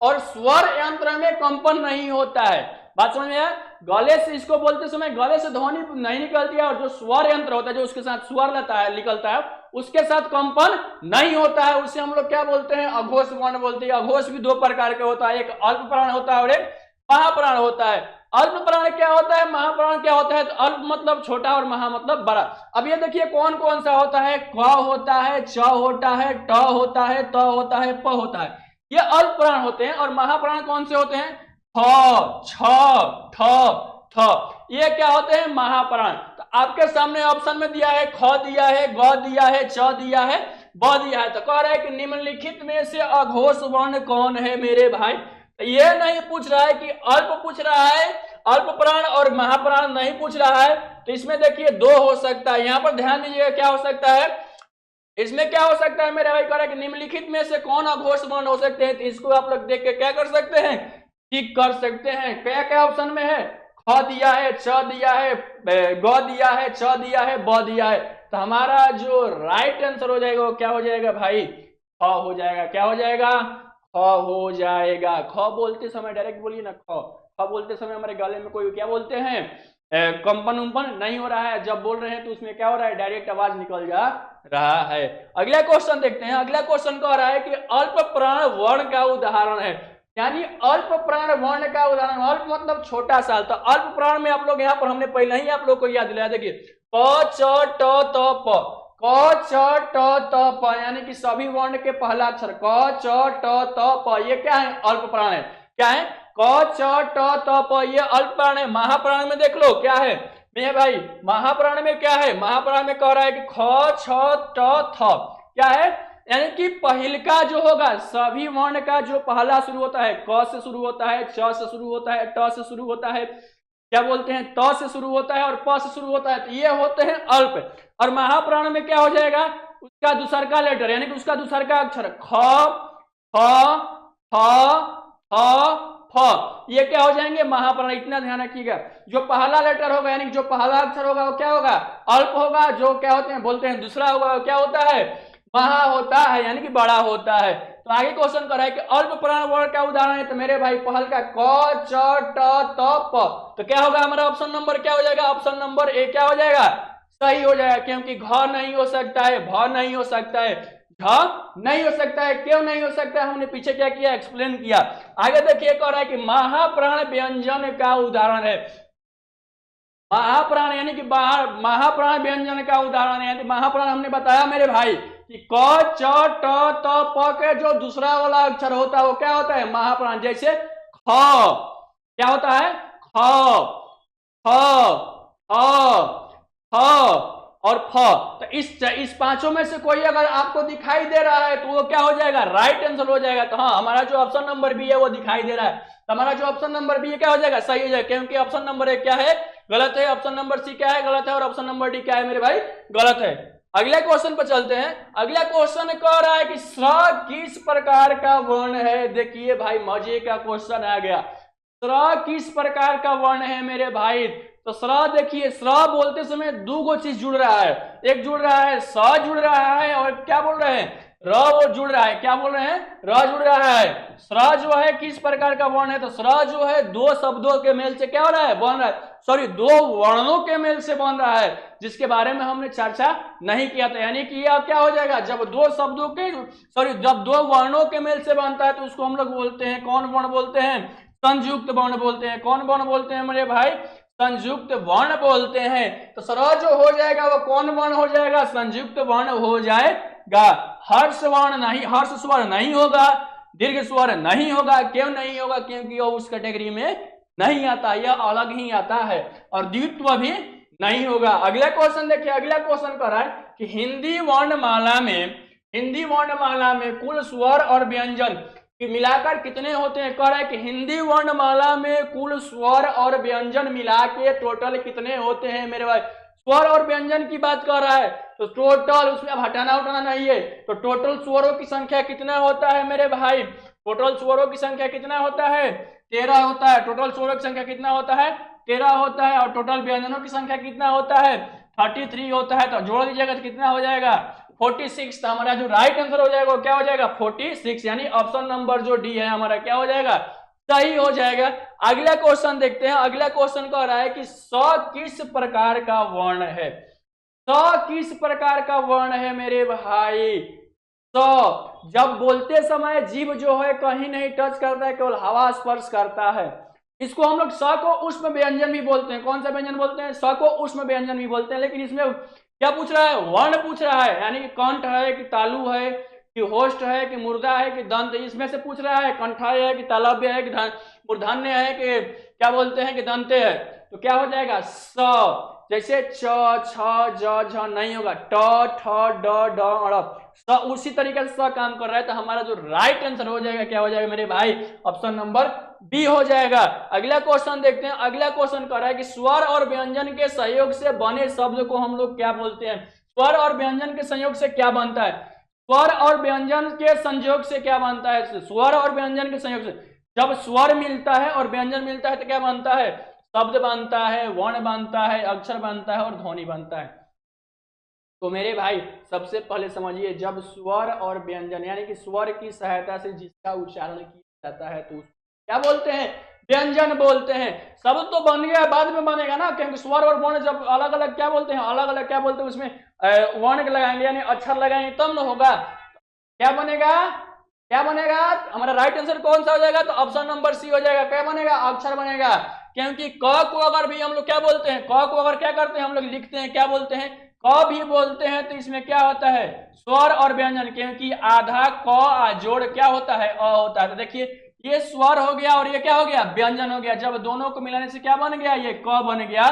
और स्वर यंत्र में कंपन नहीं होता है। बात समझ में आया? गले से इसको बोलते समय गले से ध्वनि नहीं निकलती है और जो स्वर यंत्र होता है जो उसके साथ स्वर लेता है निकलता है उसके साथ कंपन नहीं होता है, उसे हम लोग क्या बोलते हैं? अघोष वर्ण बोलते हैं। अघोष भी दो प्रकार के होता है, एक अल्प प्राण होता है और एक महाप्राण होता है। अल्प प्राण क्या होता है, महाप्राण क्या होता है? तो अल्प मतलब छोटा और महा मतलब बड़ा। अब ये देखिए कौन कौन सा होता है, क होता है, च होता है, ट होता है, त होता है, प होता है, ये अल्प प्राण होते हैं। और महाप्राण कौन से होते हैं? फ, छ, ठ, थ, ये क्या होते हैं? महाप्राण। तो आपके सामने ऑप्शन में दिया है ख दिया है, ग दिया है, च दिया है, ब दिया है, तो कह रहा है कि निम्नलिखित में से अघोष वर्ण कौन है मेरे भाई? ये नहीं पूछ रहा है कि अल्प पूछ रहा है, अल्प प्राण और महाप्राण नहीं पूछ रहा है। तो इसमें देखिए दो हो सकता है, यहां पर ध्यान दीजिएगा क्या हो सकता है, इसमें क्या हो सकता है मेरे भाई? कह रहा है कि निम्नलिखित में से कौन अघोष वर्ण हो सकते हैं। तो इसको आप लोग देख के क्या कर सकते हैं, टिक कर सकते हैं। क्या क्या ऑप्शन में है? ख दिया है, छ दिया है, ग दिया है, छ दिया है, ब दिया है। तो हमारा जो राइट आंसर हो जाएगा वो क्या हो जाएगा भाई? ख हो जाएगा। क्या हो जाएगा? ख हो जाएगा। ख बोलते समय डायरेक्ट बोलिए ना, ख बोलते समय हमारे गले में कोई क्या बोलते हैं, कंपन उम्पन नहीं हो रहा है। जब बोल रहे हैं तो उसमें क्या हो रहा है, डायरेक्ट आवाज निकल जा रहा है। अगला क्वेश्चन देखते हैं। अगला क्वेश्चन कह रहा है कि अल्प प्राण वर्ण का उदाहरण है, यानी अल्प प्राण वर्ण का उदाहरण, अल्प मतलब छोटा सा। तो अल्प प्राण में आप लोग यहाँ पर हमने पहले ही आप लोग को याद दिलाया, देखिए क च ट त प, क च ट त प, यानी कि सभी वर्ण के पहला अक्षर क च ट त प, ये क्या है? अल्प प्राण है। क्या है? क च ट त प, ये अल्प प्राण है। महाप्राण में देख लो क्या है मेरे भाई, महाप्राण में क्या है? महाप्राण में कह रहा है कि ख छ ट थ, क्या है? यानी कि पहिलका जो होगा, सभी वर्ण का जो पहला शुरू होता है, क से शुरू होता है, च से शुरू होता है, ट से शुरू होता है, क्या बोलते हैं, त से शुरू होता है और प से शुरू होता है, तो ये होते हैं अल्प। और महाप्राण में क्या हो जाएगा? उसका दूसरका लेटर यानी कि उसका दूसरका अक्षर ख, फ, फ, फ, ये क्या हो जाएंगे? महाप्राण। इतना ध्यान रखिएगा, जो पहला लेटर होगा यानी कि जो पहला अक्षर होगा वो क्या होगा? अल्प होगा। जो क्या होते हैं बोलते हैं दूसरा होगा वो क्या होता है? महा होता है, यानी कि बड़ा होता है। तो आगे क्वेश्चन कर रहा है कि अल्प प्राण वर्ण का उदाहरण है, तो मेरे भाई पहल का क च ट त प, तो क्या होगा हमारा ऑप्शन नंबर? क्या हो जाएगा? ऑप्शन नंबर ए क्या हो जाएगा? सही हो जाएगा, क्योंकि घ नहीं हो सकता है, भ नहीं हो सकता है, झ नहीं हो सकता है। क्यों नहीं हो सकता है? हमने पीछे क्या किया, एक्सप्लेन किया। आगे देखिए कह रहा है कि महाप्राण व्यंजन का उदाहरण है। महाप्राण यानी कि महाप्राण व्यंजन का उदाहरण है। महाप्राण हमने बताया मेरे भाई कि क च ट त प के जो दूसरा वाला अक्षर होता है वो क्या होता है? महाप्राण। जैसे ख, क्या होता है? ख, फ, फ और फ। तो इस पांचों में से कोई अगर आपको दिखाई दे रहा है तो वो क्या हो जाएगा? राइट आंसर हो जाएगा। तो हाँ, हमारा जो ऑप्शन नंबर बी है वो दिखाई दे रहा है, तो हमारा जो ऑप्शन नंबर बी है क्या हो जाएगा? सही हो जाएगा, क्योंकि ऑप्शन नंबर ए क्या है? गलत है। ऑप्शन नंबर सी क्या है? गलत है। और ऑप्शन नंबर डी क्या है मेरे भाई? गलत है। अगला क्वेश्चन पर चलते हैं। अगला क्वेश्चन कह रहा है कि स्र किस प्रकार का वर्ण है? देखिए भाई मजे का क्वेश्चन आ गया। स्र किस प्रकार का वर्ण है मेरे भाई? तो स्र देखिए, स्र बोलते समय दो गो चीज जुड़ रहा है, एक जुड़ रहा है स जुड़ रहा है और क्या बोल रहे हैं? र वो जुड़ रहा है। क्या बोल रहे हैं? र जुड़ रहा है। स्र जो है किस प्रकार का वर्ण है? तो स्र जो है दो शब्दों के मेल से क्या हो रहा है? बन रहा है, सॉरी दो वर्णों के मेल से बन रहा है, जिसके बारे में हमने चर्चा नहीं किया था। यानी कि यह क्या हो जाएगा? जब दो शब्दों के जब दो वर्णों के मेल से बनता है तो उसको हम लोग बोलते हैं, कौन वर्ण बोलते हैं? संयुक्त वर्ण बोलते हैं। कौन वर्ण बोलते हैं मेरे भाई? संयुक्त वर्ण बोलते हैं। तो सरल जो हो जाएगा वो कौन वर्ण हो जाएगा? संयुक्त वर्ण हो जाएगा। हर्ष वर्ण नहीं, हर्ष स्वर नहीं होगा, दीर्घ स्वर नहीं होगा। क्यों नहीं होगा? क्योंकि वो उस कैटेगरी में नहीं आता, यह अलग ही आता है। और द्वित्व भी नहीं होगा। अगला क्वेश्चन देखिए, अगला क्वेश्चन कह रहा है कि हिंदी वर्णमाला में कुल स्वर और व्यंजन मिलाकर कितने होते हैं? कह रहा है कि हिंदी वर्णमाला में कुल स्वर और व्यंजन मिला के टोटल कितने होते हैं मेरे भाई? स्वर और व्यंजन की बात कर रहा है तो टोटल, उसमें अब हटाना उठाना नहीं है। तो टोटल स्वरों की संख्या कितना होता है मेरे भाई? टोटल स्वरों की संख्या कितना होता है? 13 होता है। टोटल स्वरों की संख्या कितना होता है? 13 होता है। और टोटल व्यंजनों की संख्या कितना होता है? 33 होता है। तो जोड़ दीजिएगा तो कितना हो जाएगा? 46। तो हमारा जो राइट आंसर हो जाएगा वो क्या हो जाएगा? 46। यानी ऑप्शन नंबर जो डी है हमारा क्या हो जाएगा? सही हो जाएगा। अगला क्वेश्चन देखते हैं। अगला क्वेश्चन कह रहा है कि स किस प्रकार का वर्ण है? स किस प्रकार का वर्ण है मेरे भाई? स जब बोलते समय जीभ जो है कहीं नहीं टच करता है, केवल हवा स्पर्श करता है। इसको हम लोग स को उष्म व्यंजन भी बोलते हैं। कौन सा व्यंजन बोलते हैं? स को उष्म व्यंजन भी बोलते हैं। लेकिन इसमें क्या पूछ रहा है? वर्ण पूछ रहा है, यानी कि कंठ है कि तालु है कि होष्ट है कि मुर्दा है कि दंत, इसमें से पूछ रहा है। कंठाय है कि तालव्य है कि मूर्धन्य है कि क्या बोलते हैं कि दंते है। तो क्या हो जाएगा? स। जैसे च, छ, ज, झ नहीं होगा, ट, ठ, ड, ढ, ड़, स उसी तरीके से स काम कर रहा है। तो हमारा जो राइट आंसर हो जाएगा क्या हो जाएगा मेरे भाई? ऑप्शन नंबर बी हो जाएगा। अगला क्वेश्चन देखते हैं। अगला क्वेश्चन कर रहा है कि स्वर और व्यंजन के सहयोग से बने शब्द को हम लोग क्या बोलते हैं? स्वर और व्यंजन के संयोग से क्या बनता है? स्वर और व्यंजन के संयोग से क्या बनता है? स्वर और व्यंजन के संयोग से जब स्वर मिलता है और व्यंजन मिलता है तो क्या बनता है? शब्द बनता है, वर्ण बनता है, अक्षर बनता है और ध्वनि बनता है। तो मेरे भाई सबसे पहले समझिए, जब स्वर और व्यंजन यानी कि स्वर की सहायता से जिसका उच्चारण किया जाता है तो क्या बोलते हैं? व्यंजन बोलते हैं। शब्द तो बन गया, बाद में बनेगा ना, क्योंकि स्वर और वर्ण जब अलग अलग क्या बोलते हैं? अलग अलग क्या बोलते हैं? उसमें वर्ण लगाएंगे यानी अक्षर लगाएंगे तब न होगा। क्या बनेगा? क्या बनेगा? हमारा राइट आंसर कौन सा हो जाएगा? तो ऑप्शन नंबर सी हो जाएगा। क्या बनेगा? अक्षर बनेगा। क्योंकि क को अगर भी हम लोग क्या बोलते हैं? क को अगर क्या करते हैं हम लोग? लिखते हैं, क्या बोलते हैं? क भी बोलते हैं। तो इसमें क्या होता है? स्वर और व्यंजन, क्योंकि आधा क जोड़ क्या होता है? अ होता है। तो देखिए ये स्वर हो गया और ये क्या हो गया? व्यंजन हो गया। जब दोनों को मिलाने से क्या बन गया? ये क बन गया।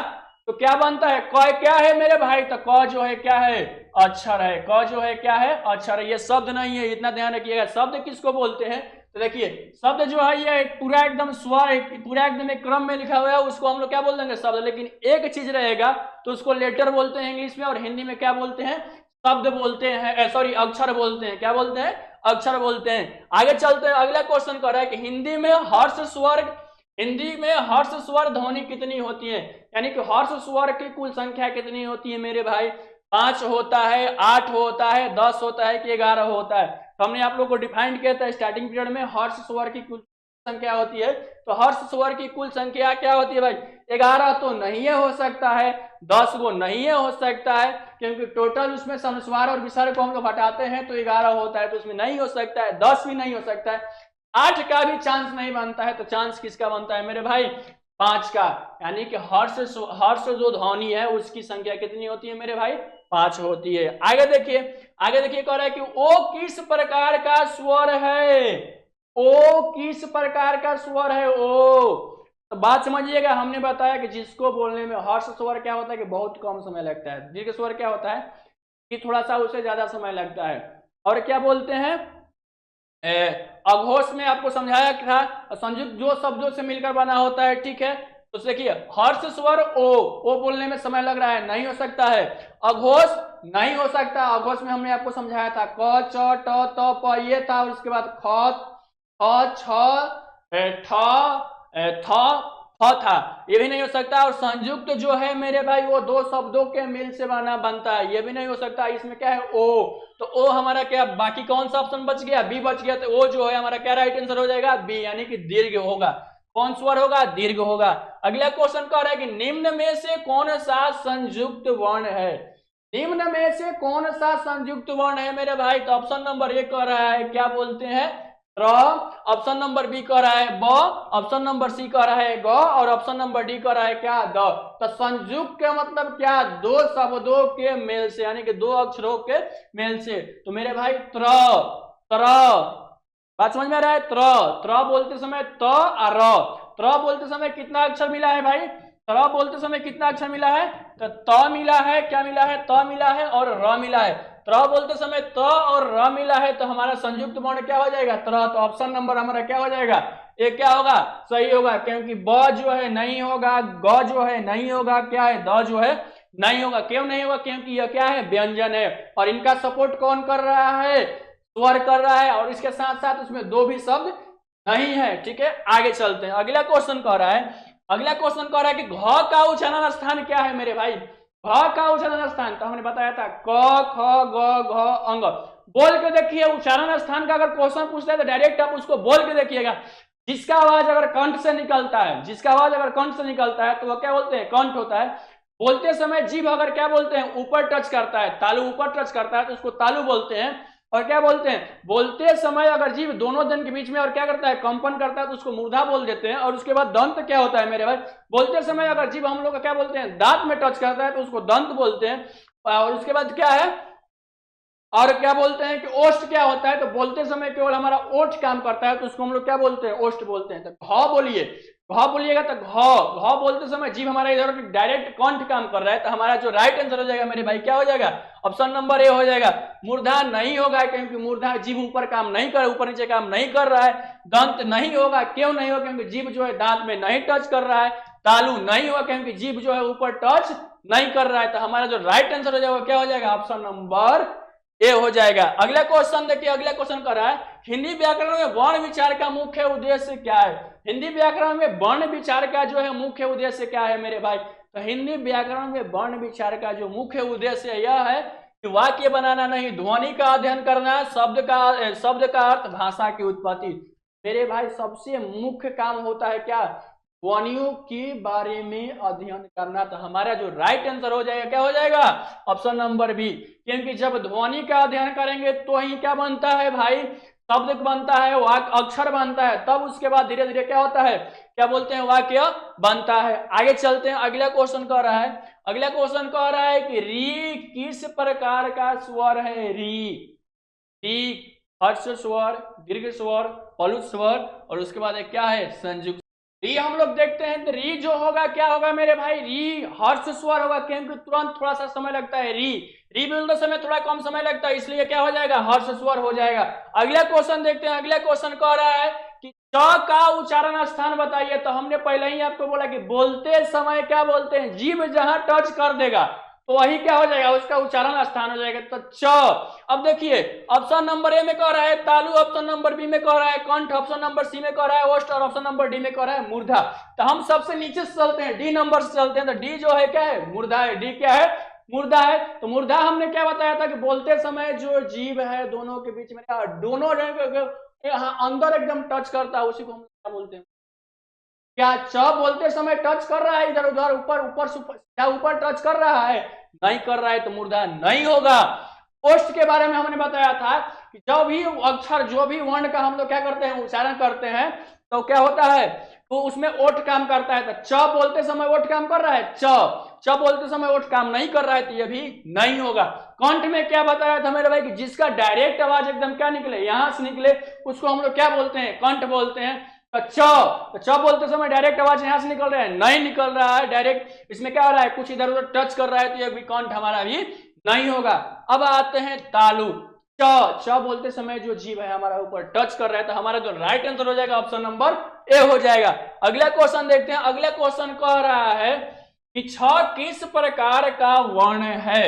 तो क्या बनता है? क क्या है मेरे भाई? तो क जो है क्या है? अक्षर है। क जो है क्या है? अक्षर है। ये शब्द नहीं है, इतना ध्यान रखिएगा। शब्द किसको बोलते हैं? तो देखिए शब्द जो है ये पूरा एकदम स्वर, पूरा एकदम एक क्रम में लिखा हुआ है, उसको हम लोग क्या बोल देंगे? शब्द। लेकिन एक चीज रहेगा तो उसको लेटर बोलते हैं इंग्लिश में, और हिंदी में क्या बोलते हैं? शब्द बोलते हैं, सॉरी अक्षर बोलते हैं। क्या बोलते हैं? अक्षर बोलते हैं। आगे चलते हैं। अगला क्वेश्चन कर रहा है कि हिंदी में हर्ष स्वर ध्वनि कितनी होती है? यानी कि हर्ष स्वर की कुल संख्या कितनी होती है मेरे भाई? 5 होता है, 8 होता है, 10 होता है कि 11 होता है? तो हमने आप लोग को डिफाइन किया था स्टार्टिंग पीरियड में, हर्ष स्वर की कुल संख्या होती है। तो हर्ष स्वर की कुल संख्या क्या होती है भाई? 11 तो नहीं हो सकता है, 10 को नहीं हो सकता है, क्योंकि टोटल उसमें अनुस्वार और विसर्ग को हम लोग हटाते हैं तो 11 होता है। तो उसमें नहीं हो सकता है। 10 भी नहीं हो सकता है। 8 का भी चांस नहीं बनता है। तो चांस किसका बनता है मेरे भाई? 5 का। यानी कि हर्ष जो ध्वनि है उसकी संख्या कितनी होती है मेरे भाई? 5 होती है। आगे देखिए कह रहा है कि ओ किस प्रकार का स्वर है? ओ किस प्रकार का स्वर है? ओ तो बात समझिएगा, हमने बताया कि जिसको बोलने में हर्ष स्वर क्या होता है कि बहुत कम समय लगता है, दीर्घ स्वर क्या होता है कि थोड़ा सा उससे ज्यादा समय लगता है। और क्या बोलते हैं? अघोष में आपको समझाया था, संयुक्त जो शब्दों से मिलकर बना होता है, ठीक है। तो देखिए हर्ष स्वर ओ बोलने में समय लग रहा है, नहीं हो सकता है। अघोष नहीं हो सकता। अघोष में हमने आपको समझाया था क च ट त प ये था, और उसके बाद ख छ ठ फ था, ये भी नहीं हो सकता। और संयुक्त जो है मेरे भाई वो 2 शब्दों के मिल से बनता है, ये भी नहीं हो सकता। इसमें क्या है? ओ। तो ओ हमारा क्या, बाकी कौन सा ऑप्शन बच गया? बी बच गया। तो ओ जो है हमारा क्या राइट आंसर हो जाएगा? बी, यानी कि दीर्घ होगा। कौन स्वर होगा? दीर्घ होगा। अगला क्वेश्चन कह रहा है कि निम्न में से कौन सा संयुक्त वर्ण है? निम्न में से कौन सा संयुक्त वर्ण है मेरे भाई? तो ऑप्शन नंबर 1 कह रहा है क्या बोलते हैं? त्र, ऑप्शन नंबर बी कह रहा है ब, ऑप्शन नंबर सी कह रहा है ग, और ऑप्शन नंबर डी कह रहा है क्या, द। तो संयुक्त के मतलब क्या, दो शब्दों के मेल से, यानी कि दो अक्षरों के मेल से। तो मेरे भाई त्र, त्र, बात समझ में आ रहा है, त्र, त्र बोलते समय त और र, त्र बोलते समय कितना अक्षर मिला है भाई, त्र बोलते समय कितना अक्षर मिला है, तो त मिला है, क्या मिला है, त मिला है और र मिला है। त्र बोलते समय त और र मिला है, तो हमारा संयुक्त वर्ण क्या हो जाएगा, त्र। तो ऑप्शन नंबर हमारा क्या हो जाएगा, ये क्या होगा, सही होगा, क्योंकि ब जो है नहीं होगा, ग जो है नहीं होगा, क्या है, द जो है नहीं होगा। क्यों नहीं होगा, क्योंकि यह क्या है, व्यंजन है, और इनका सपोर्ट कौन कर रहा है, स्वर कर रहा है, और इसके साथ साथ उसमें दो भी शब्द नहीं है। ठीक है, आगे चलते हैं। अगला क्वेश्चन कह रहा है, अगला क्वेश्चन कह रहा है कि घ का उच्चारण स्थान क्या है मेरे भाई, घ का उच्चारण स्थान। तो हमने बताया था क ख ग घ अंग। बोल के देखिए, उच्चारण स्थान का अगर क्वेश्चन पूछता है तो डायरेक्ट आप उसको बोल के देखिएगा। जिसका आवाज अगर कंठ से निकलता है, जिसका आवाज अगर कंठ से निकलता है तो वह क्या बोलते हैं, कंठ होता है। बोलते समय जीभ अगर क्या बोलते हैं, ऊपर टच करता है, तालू ऊपर टच करता है तो उसको तालू बोलते हैं। और क्या बोलते हैं, बोलते समय अगर जीभ दोनों दंत के बीच में और क्या करता है, कंपन करता है तो उसको मूर्धा बोल देते हैं। और उसके बाद दंत क्या होता है मेरे भाई, बोलते समय अगर जीभ हम लोग का क्या बोलते हैं, दांत में टच करता है तो उसको दंत बोलते हैं। और उसके बाद क्या है, और क्या बोलते हैं कि ओष्ठ क्या होता है, तो बोलते समय केवल हमारा ओठ काम करता है तो उसको हम लोग क्या बोलते हैं, ओष्ठ बोलते हैं। तो घ बोलिए, घ बोलिएगा तो घ, घ बोलते समय जीभ हमारा इधर डायरेक्ट कंठ काम कर रहा है, तो हमारा जो राइट आंसर हो जाएगा मेरे भाई क्या हो जाएगा, ऑप्शन नंबर ए हो जाएगा। मूर्धा नहीं होगा, क्योंकि मूर्धा जीभ ऊपर काम नहीं कर, ऊपर नीचे काम नहीं कर रहा है। दंत नहीं होगा, क्यों नहीं होगा, क्योंकि जीभ जो है दांत में नहीं टच कर रहा है। तालू नहीं होगा, क्योंकि जीभ जो है ऊपर टच नहीं कर रहा है। तो हमारा जो राइट आंसर हो जाएगा क्या हो जाएगा, ऑप्शन नंबर ए हो जाएगा। अगला क्वेश्चन देखिए, अगला क्वेश्चन कर रहा है हिंदी व्याकरण में वर्ण विचार का मुख्य उद्देश्य क्या है। हिंदी व्याकरण में वर्ण विचार का जो है मुख्य उद्देश्य क्या है मेरे भाई, तो हिंदी व्याकरण में वर्ण विचार का जो मुख्य उद्देश्य यह है कि वाक्य बनाना नहीं, ध्वनि का अध्ययन करना, शब्द का अर्थ, भाषा की उत्पत्ति। मेरे भाई सबसे मुख्य काम होता है क्या, ध्वनियों के बारे में अध्ययन करना। तो हमारा जो राइट आंसर हो जाएगा क्या हो जाएगा, ऑप्शन नंबर बी। क्योंकि जब ध्वनि का अध्ययन करेंगे तो ही क्या बनता है भाई, शब्द बनता है, वाक्य अक्षर बनता है, तब उसके बाद धीरे धीरे क्या होता है, क्या बोलते हैं, वाक्य बनता है। आगे चलते हैं, अगला क्वेश्चन कह रहा है, अगला क्वेश्चन कह रहा है कि री किस प्रकार का स्वर है, री, री हर्ष स्वर, दीर्घ स्वर, पलुत स्वर, और उसके बाद क्या है, संयुक्त। री हम लोग देखते हैं तो री जो होगा क्या होगा मेरे भाई, री हर्ष स्वर होगा, क्योंकि तुरंत थोड़ा सा समय लगता है, री बोलते समय थोड़ा कम समय लगता है, इसलिए क्या हो जाएगा, हर्ष स्वर हो जाएगा। अगला क्वेश्चन देखते हैं, अगला क्वेश्चन कह रहा है कि च का उच्चारण स्थान बताइए। तो हमने पहले ही आपको बोला कि बोलते समय क्या बोलते हैं, जीभ जहां टच कर देगा तो वही क्या हो जाएगा, उसका उच्चारण स्थान हो जाएगा, तो च। अब देखिए, ऑप्शन नंबर ए में कह रहा है तालु, ऑप्शन नंबर बी में कह रहा है कंठ, ऑप्शन नंबर सी में कह रहा है ओष्ठ, और ऑप्शन नंबर डी में कह रहा है मूर्धा। तो हम सबसे नीचे से चलते हैं, डी नंबर से चलते हैं। तो डी जो है क्या है, मूर्धा है, डी क्या है, मूर्धा है। तो मूर्धा हमने क्या बताया था कि बोलते समय जो जीभ है दोनों के बीच में, दोनों अंदर एकदम टच करता है, उसी को हम क्या बोलते हैं, क्या च बोलते समय टच कर रहा है, इधर उधर ऊपर ऊपर क्या ऊपर टच कर रहा है, नहीं कर रहा है, तो मूर्धा नहीं होगा। ओष्ठ के बारे में हमने बताया था कि जब भी अक्षर, जो भी वर्ण का हम लोग क्या करते हैं, उच्चारण करते हैं, तो क्या होता है, तो उसमें ओठ काम करता है। तो च बोलते समय ओठ काम कर रहा है, च बोलते समय ओठ काम नहीं कर रहा है, तो ये भी नहीं होगा। कंठ में क्या बताया था मेरे भाई कि जिसका डायरेक्ट आवाज एकदम क्या निकले, यहां से निकले, उसको हम लोग क्या बोलते हैं, कंठ बोलते हैं। तो च बोलते समय डायरेक्ट आवाज यहां से निकल रहा है, नहीं निकल रहा है डायरेक्ट, इसमें क्या हो रहा है, कुछ इधर उधर टच कर रहा है, तो ये भी कंठ हमारा भी नहीं होगा। अब आते हैं तालु, च बोलते समय जो जीव है हमारा ऊपर टच कर रहा है, तो हमारा जो राइट आंसर हो जाएगा ऑप्शन नंबर ए हो जाएगा। अगला क्वेश्चन देखते हैं, अगला क्वेश्चन कह रहा है कि छ किस प्रकार का वर्ण है।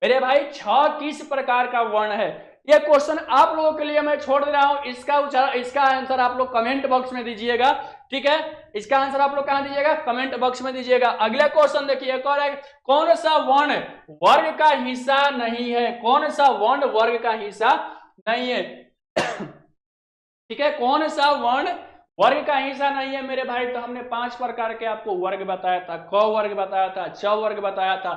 मेरे भाई छ किस प्रकार का वर्ण है, ये क्वेश्चन आप लोगों के लिए मैं छोड़ दे रहा हूं। इसका आंसर आप लोग कमेंट बॉक्स में दीजिएगा, ठीक है। इसका आंसर आप लोग कहां दीजिएगा, कमेंट बॉक्स में दीजिएगा। अगला क्वेश्चन देखिए, कह रहा है कौन सा वर्ण वर्ग का हिस्सा नहीं है, कौन सा वर्ण वर्ग का हिस्सा नहीं है ठीक है, कौन सा वर्ण वर्ग का हिस्सा नहीं है मेरे भाई। तो हमने 5 प्रकार के आपको वर्ग बताया था, क वर्ग बताया था, च वर्ग बताया था,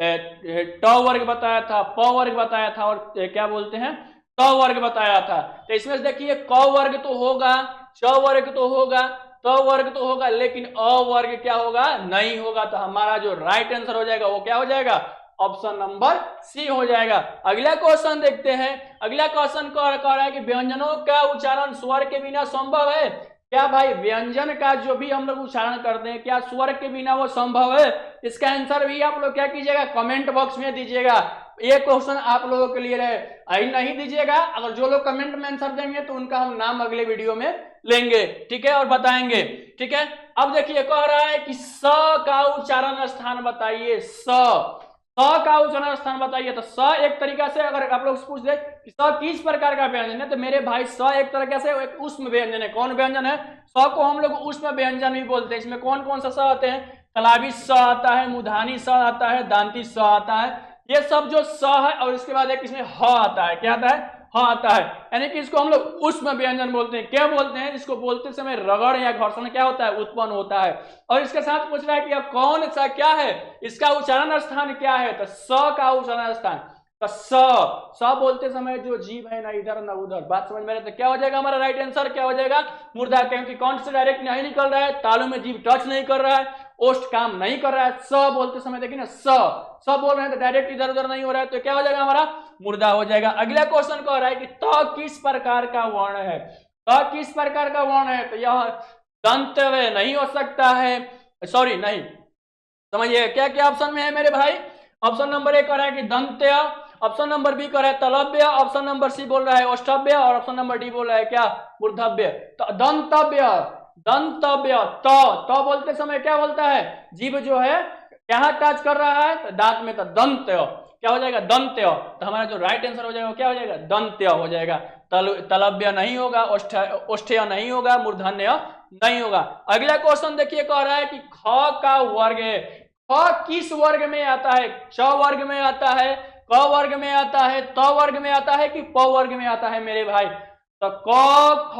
ट वर्ग बताया था, प वर्ग बताया था, और क्या बोलते हैं, क वर्ग बताया था। तो इसमें से देखिए क वर्ग तो होगा, च वर्ग तो होगा, त वर्ग तो होगा, लेकिन अ वर्ग क्या होगा, नहीं होगा। तो हमारा जो राइट आंसर हो जाएगा वो क्या हो जाएगा, ऑप्शन नंबर सी हो जाएगा। अगला क्वेश्चन देखते हैं। अगला क्वेश्चन कह रहा है कि व्यंजनों का उच्चारण स्वर के बिना संभव है। क्या भाई व्यंजन का जो भी हम लोग उच्चारण करते हैं क्या स्वर के बिना वो संभव है? इसका आंसर भी आप लोग क्या कीजिएगा, कमेंट बॉक्स में दीजिएगा। ये क्वेश्चन आप लोगों के लिए रहे, नहीं दीजिएगा, अगर जो लोग कमेंट में आंसर देंगे तो उनका हम नाम अगले वीडियो में लेंगे, ठीक है, और बताएंगे, ठीक है। अब देखिए कह रहा है कि स का उच्चारण स्थान बताइए। स का उच्चारण स्थान बताइए। तो स एक तरीका से अगर आप लोग पूछ दे कि स किस प्रकार का व्यंजन है, तो मेरे भाई स एक तरीके से एक उष्म व्यंजन है। कौन व्यंजन है? स को हम लोग उष्म व्यंजन भी बोलते हैं। इसमें कौन कौन सा स आते हैं? कलावी स आता है, मूर्धनी स आता है, दांती स आता है। ये सब जो स है, और इसके बाद एक इसमें ह आता है। क्या आता है? ह आता है। यानी कि इसको हम लोग उष्म व्यंजन बोलते हैं। क्या बोलते हैं? इसको बोलते समय रगड़ या घर्षण क्या होता है, उत्पन्न होता है। और इसके साथ पूछ रहा है कि अब कौन सा क्या है, इसका उच्चारण स्थान क्या है? तो स का उच्चारण स्थान, तो स बोलते समय जो जीभ है ना इधर ना उधर, बात समझ में आ रहा है? तो क्या हो जाएगा हमारा राइट आंसर, क्या हो जाएगा, मूर्धा, क्योंकि कौन से डायरेक्ट नहीं निकल रहा है, तालू में जीभ टच नहीं कर रहा है, ओष्ठ काम नहीं कर रहा है। स बोलते समय देखिए ना, स बोल रहे हैं तो डायरेक्ट इधर उधर नहीं हो रहा है, तो क्या हो जाएगा हमारा, मूर्धा हो जाएगा। अगला क्वेश्चन कह रहा है कि त किस प्रकार का वर्ण है? त किस प्रकार का वर्ण है? तो यह दंतव्य नहीं हो सकता है, सॉरी नहीं, समझिए क्या क्या ऑप्शन में है मेरे भाई। ऑप्शन नंबर ए कह रहा है कि दंत्य, ऑप्शन नंबर बी कह रहा है तलव्य, ऑप्शन नंबर सी बोल रहा है ओष्ठव्य, और ऑप्शन नंबर डी बोल रहा है क्या, मूर्धव्य। तो दंतव्य, दंतव्य, तो बोलते समय क्या बोलता है, जीभ जो है क्या टच कर रहा है, तो दांत में, तो दंत्य क्या हो जाएगा, दंत्य। तो हमारा जो राइट आंसर हो जाएगा क्या हो जाएगा, दंत्य हो जाएगा। तलव्य नहीं होगा, ओष्ठ्य नहीं होगा, मूर्धन्य नहीं होगा। अगला क्वेश्चन देखिए कह रहा है कि ख का वर्ग है। ख किस वर्ग में आता है? च वर्ग में आता है, क वर्ग में आता है, त वर्ग में आता है कि प वर्ग में आता है मेरे भाई? तो क ख,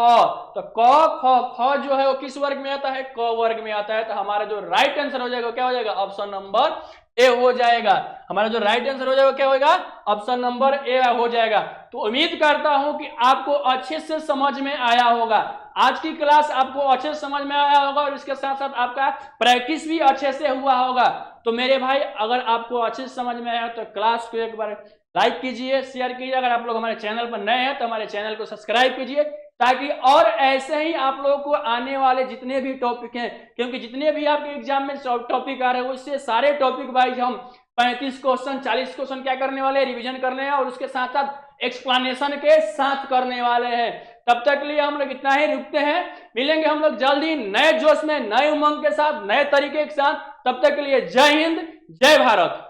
तो क ख, ख जो है वो किस वर्ग में आता है, क वर्ग में आता है। तो हमारा जो राइट आंसर हो जाएगा क्या हो जाएगा, ऑप्शन नंबर ए हो जाएगा। हमारा जो राइट आंसर हो जाएगा क्या होगा, ऑप्शन नंबर ए हो जाएगा। तो उम्मीद करता हूं कि आपको अच्छे से समझ में आया होगा। आज की क्लास आपको अच्छे से समझ में आया होगा, और इसके साथ साथ आपका प्रैक्टिस भी अच्छे से हुआ होगा। तो मेरे भाई अगर आपको अच्छे से समझ में आया तो क्लास को एक बार लाइक कीजिए, शेयर कीजिए। अगर आप लोग हमारे चैनल पर नए हैं तो हमारे चैनल को सब्सक्राइब कीजिए, ताकि और ऐसे ही आप लोगों को आने वाले जितने भी टॉपिक हैं, क्योंकि जितने भी आपके एग्जाम में टॉपिक आ रहे हैं उससे सारे टॉपिक वाइज हम 35 क्वेश्चन 40 क्वेश्चन क्या करने वाले हैं, रिवीजन करने हैं, और उसके साथ साथ एक्सप्लेनेशन के साथ करने वाले हैं। तब तक के लिए हम लोग इतना ही रुकते हैं, मिलेंगे हम लोग जल्दी नए जोश में, नए उमंग के साथ, नए तरीके के साथ। तब तक के लिए जय हिंद, जय भारत।